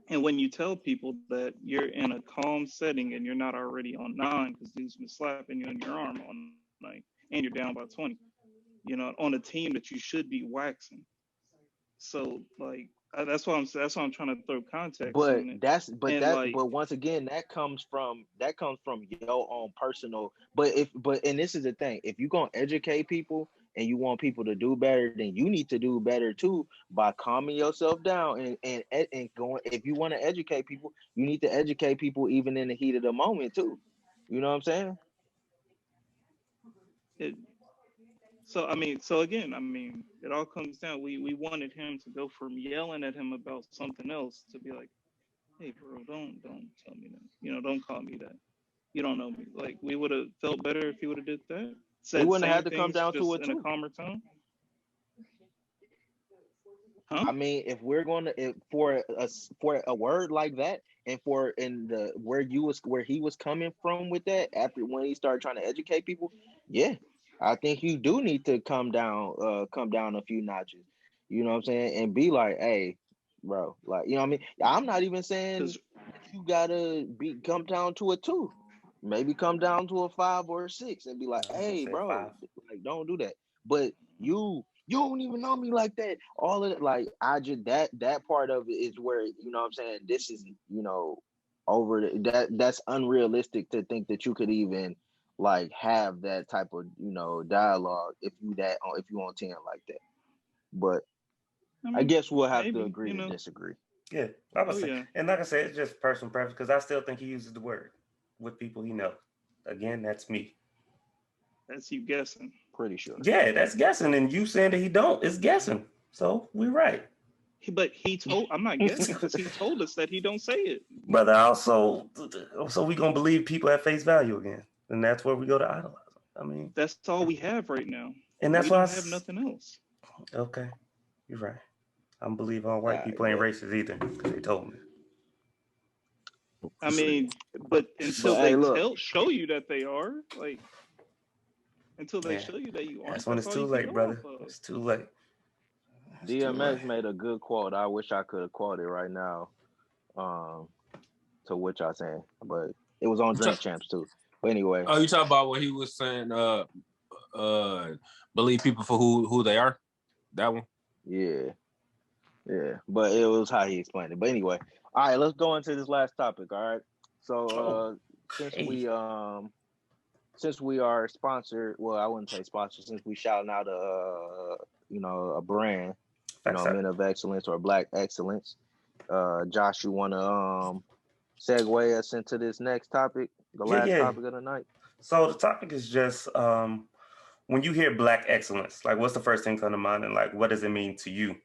and when you tell people that you're in a calm setting and you're not already on 9 because dude's been slapping you on your arm all night and you're down by 20, on a team that you should be waxing. So like that's why I'm trying to throw context But on it. And like, but once again, that comes from your own personal. And this is the thing: if you're gonna educate people and you want people to do better, then you need to do better too by calming yourself down and going. If you want to educate people, you need to educate people even in the heat of the moment too. You know what I'm saying? it, so again, it all comes down. We wanted him to go from yelling at him about something else to be like, "Hey, bro, don't tell me that. Don't call me that. You don't know me." Like, we would have felt better if he would have did that. He Said wouldn't have same had to come things down to just it in a too. calmer tone. Huh? I mean, if we're going to for a word like that, and for in the where he was coming from with that after when he started trying to educate people, yeah, I think you do need to come down a few notches. You know what I'm saying, and be like, "Hey, bro, like, you know what I mean." I'm not even saying Because that you gotta come down to a 2, maybe come down to a 5 or a 6, and be like, I was gonna "Hey, say bro, 5. like, don't do that." But you don't even know me like that. All of it, like, I just that part of it is where, you know what I'm saying, this is, that's unrealistic to think that you could even like have that type of, dialogue if you on 10 like that. But I I mean, guess we'll have to maybe, agree to disagree. Yeah, I would Oh say, yeah, and like I said, it's just personal preference because I still think he uses the word with people he knows. Again, that's me. that's you guessing. Pretty sure. Yeah, that's guessing, and you saying that he don't is guessing. So we're right, But he told. I'm not guessing because he told us that he don't say it. brother. So we gonna believe people at face value again, and that's where we go to idolize them. I mean, That's all we have right now. and that's We why don't have nothing else. okay, you're right. I don't believe all white I people ain't bet. racist either because they told me. I mean, but until But they hey, look, show you that they are, like, until they Yeah, show you that you that's aren't, when that's it's all too you can late, go off brother. of. It's too late. It's too late. DMX made a good quote. I wish I could have quoted right now. Um, to which I saying, but it was on Drink Champs too. But anyway, Oh, you talking about what he was saying? Believe people for who they are. That one. yeah. Yeah, but it was how he explained it. But anyway, all right, let's go into this last topic. All right. So since Okay. since we are sponsored, well, I wouldn't say sponsored, since we shouting out a brand, Thanks, sir. Men of Excellence or Black Excellence. Josh, you wanna segue us into this next topic, the last Yeah. topic of the night? So the topic is just when you hear Black excellence, like what's the first thing come to mind, and like what does it mean to you?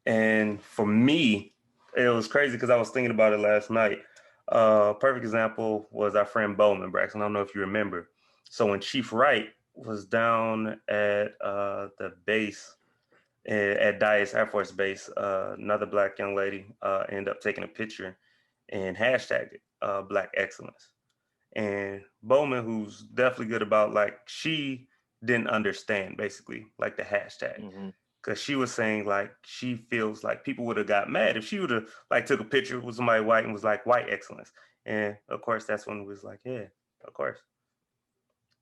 And for me, it was crazy because I was thinking about it last night. Perfect example was our friend Bowman Braxton. I don't know if you remember. So when Chief Wright was down at the base at Dias Air Force Base, another Black young lady ended up taking a picture and hashtagged it, Black Excellence. And Bowman, who's definitely good about, like, she didn't understand basically like the hashtag. Because she was saying like she feels like people would have got mad if she would have like took a picture with somebody white and was like white excellence. And of course that's when it was like, yeah, of course.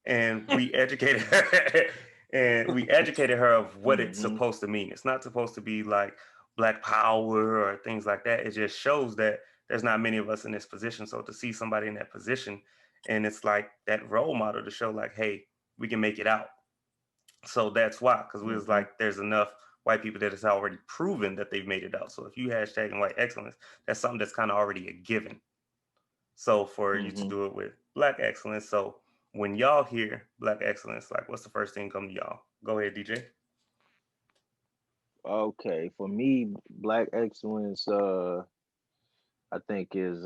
And we educated her and we educated her of what it's supposed to mean. It's not supposed to be like Black power or things like that. It just shows that there's not many of us in this position. So to see somebody in that position, and it's like that role model to show like, hey, we can make it out. So that's why, because we was like, there's enough white people that it's already proven that they've made it out. So if you hashtagging white excellence, that's something that's kind of already a given. So for you to do it with Black excellence. So when y'all hear Black excellence, like what's the first thing come to y'all? Go ahead, DJ. Okay, for me, Black excellence, I think that's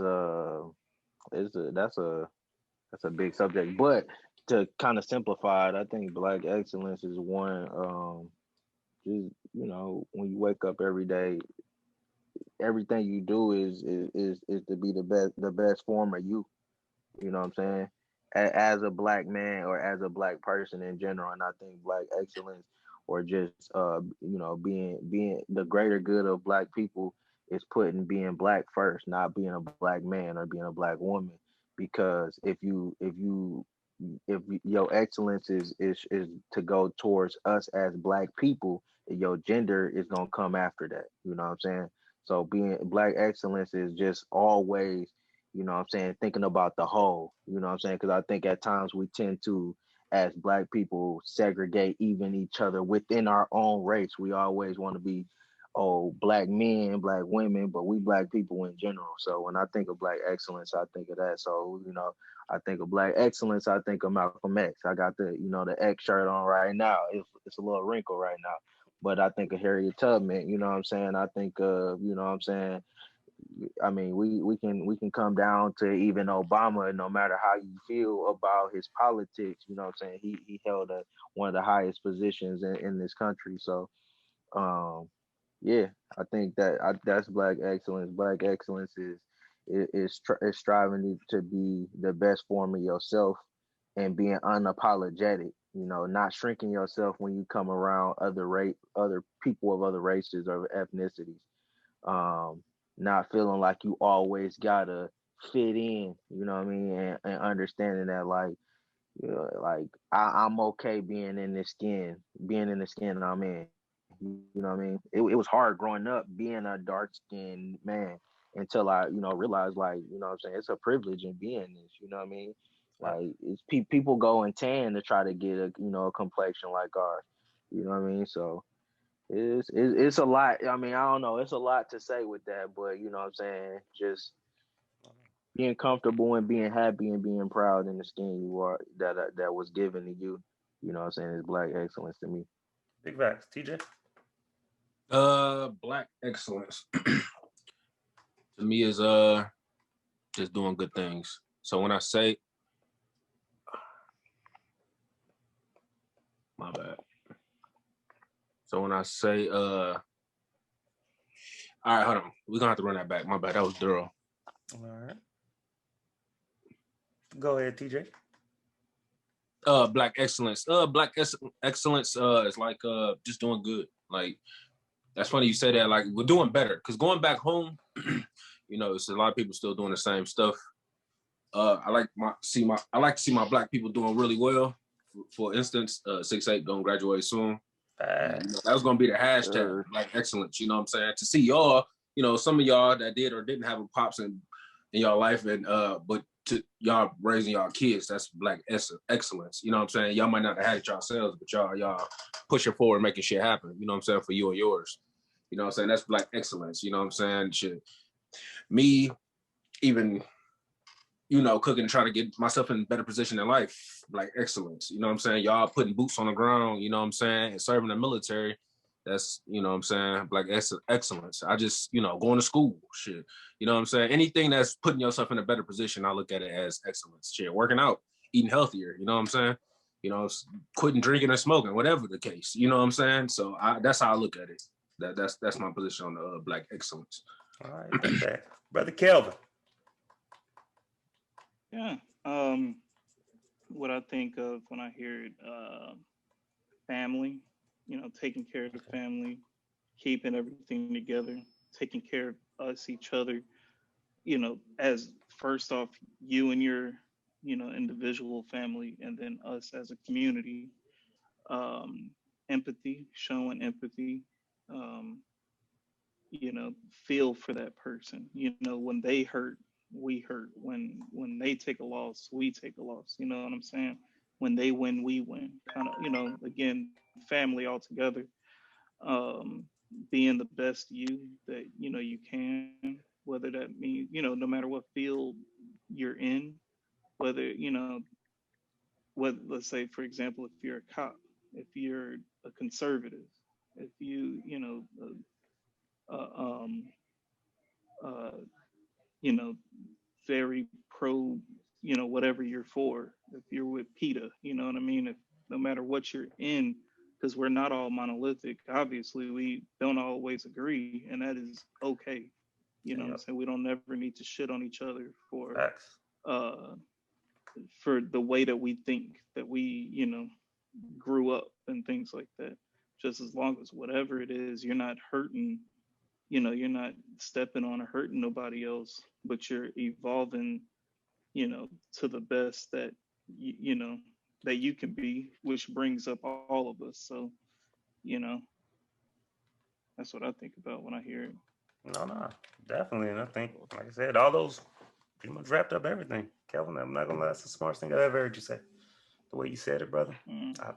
a big subject. But to kind of simplify it, I think Black excellence is one. Just when you wake up every day, everything you do is to be the best form of you. You know what I'm saying? As a Black man or as a Black person in general, and I think Black excellence or just being the greater good of Black people is putting being Black first, not being a Black man or being a Black woman. Because if your excellence is to go towards us as Black people, your gender is gonna come after that. You know what I'm saying? So being Black excellence is just always, thinking about the whole. You know what I'm saying? Because I think at times we tend to, as Black people, segregate even each other within our own race. We always want to be, Black men, Black women, but we Black people in general. So when I think of Black excellence, I think of that. So I think of Black excellence, I think of Malcolm X. I got the X shirt on right now. It's a little wrinkle right now. But I think of Harriet Tubman, you know what I'm saying? I think of, you know what I'm saying? I mean, we can come down to even Obama, no matter how you feel about his politics, you know what I'm saying? He held one of the highest positions in this country. So yeah, I think that's Black excellence. Black excellence is striving to be the best form of yourself and being unapologetic. Not shrinking yourself when you come around other people of other races or ethnicities. Not feeling like you always gotta fit in. You know what I mean, and understanding that like I'm okay being in the skin I'm in. You know what I mean? It was hard growing up being a dark skinned man until I, realized what I'm saying, it's a privilege in being this, you know what I mean? Like it's people go and tan to try to get a complexion like ours. You know what I mean? So it's a lot. I mean, I don't know, it's a lot to say with that, but you know what I'm saying? Just being comfortable and being happy and being proud in the skin you are that was given to you. You know what I'm saying? Is Black excellence to me. Big facts. TJ? Black excellence to me is just doing good things. So when I say, my bad. So when I say, all right, hold on. We're gonna have to run that back. My bad. That was Duro. All right. Go ahead, TJ. Black excellence. Black excellence is like just doing good. Like, that's funny you say that. Like, we're doing better because going back home, it's a lot of people still doing the same stuff. I like to see my Black people doing really well. For instance, 6'8" gonna graduate soon. That was gonna be the hashtag Black excellence. You know what I'm saying? To see y'all, some of y'all that did or didn't have a pops in y'all life, and but to y'all raising y'all kids, that's Black excellence. You know what I'm saying? Y'all might not have had it yourselves, but y'all pushing forward, making shit happen. You know what I'm saying? For you and yours. You know what I'm saying? That's Black excellence. You know what I'm saying? Shit. Me, even you know, cooking and trying to get myself in a better position in life, Black Xcellence. You know what I'm saying? Y'all putting boots on the ground, you know what I'm saying, and serving the military. That's, you know what I'm saying, Black Xcellence. I just, you know, going to school, shit. You know what I'm saying? Anything that's putting yourself in a better position, I look at it as excellence. Shit, working out, eating healthier, you know what I'm saying? You know, quitting drinking and smoking, whatever the case. You know what I'm saying? So that's how I look at it. That's my position on the Black Xcellence. All right, bet that. Brother Kelvin. Yeah. What I think of when I hear family, you know, taking care of the family, keeping everything together, taking care of us, each other, you know, as first off, you and your, you know, individual family, and then us as a community. Empathy, showing empathy, um, you know, feel for that person. You know, when they hurt, we hurt. When they take a loss, we take a loss. You know what I'm saying? When they win, we win. Kind of, you know, again, family all together. Um, being the best you that you know you can, whether that means, you know, no matter what field you're in, whether, you know, what, let's say for example, if you're a cop, if you're a conservative, if you know, uh, um, uh, you know, very pro, you know, whatever you're for. If you're with PETA, you know what I mean? If no matter what you're in, because we're not all monolithic. Obviously, we don't always agree, and that is okay. You know what I'm saying? We don't never need to shit on each other Facts. For the way that we think, that we, you know, grew up and things like that. Just as long as whatever it is, you're not hurting, you know, you're not stepping on or hurting nobody else, but you're evolving, you know, to the best that you know that you can be, which brings up all of us. So, you know, that's what I think about when I hear it. No, definitely. And I think, like I said, all those pretty much wrapped up everything. Kelvin, I'm not gonna lie, that's the smartest thing I've ever heard you say. The way you said it, brother. I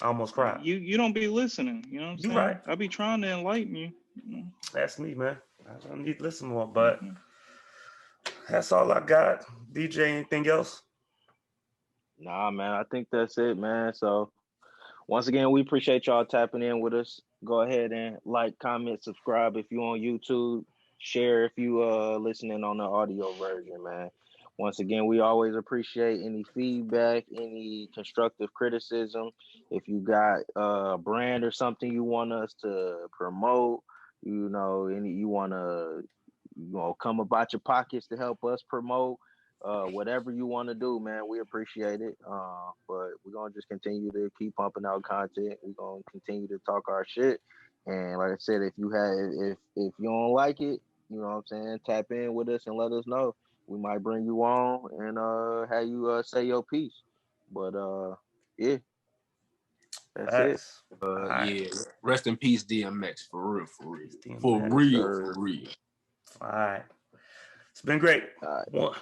almost cried. You don't be listening, you know what I'm You saying? right. I be trying to enlighten you. You know? That's me, man. I don't need to listen more, but that's all I got. DJ, anything else? Nah, man, I think that's it, man. So once again, we appreciate y'all tapping in with us. Go ahead and like, comment, subscribe if you on YouTube. Share if you listening on the audio version, man. Once again, we always appreciate any feedback, any constructive criticism. If you got a brand or something you want us to promote, you know, any you want to, you know, come about your pockets to help us promote. Whatever you want to do, man, we appreciate it. But we're gonna just continue to keep pumping out content. We're gonna continue to talk our shit. And like I said, if you have if you don't like it, you know what I'm saying, tap in with us and let us know. We might bring you on and have you say your piece. But yeah, that's it. Facts. Right. Yeah, rest in peace, DMX. For real, DMX. for real, Sure. for real. All right. It's been great. All right.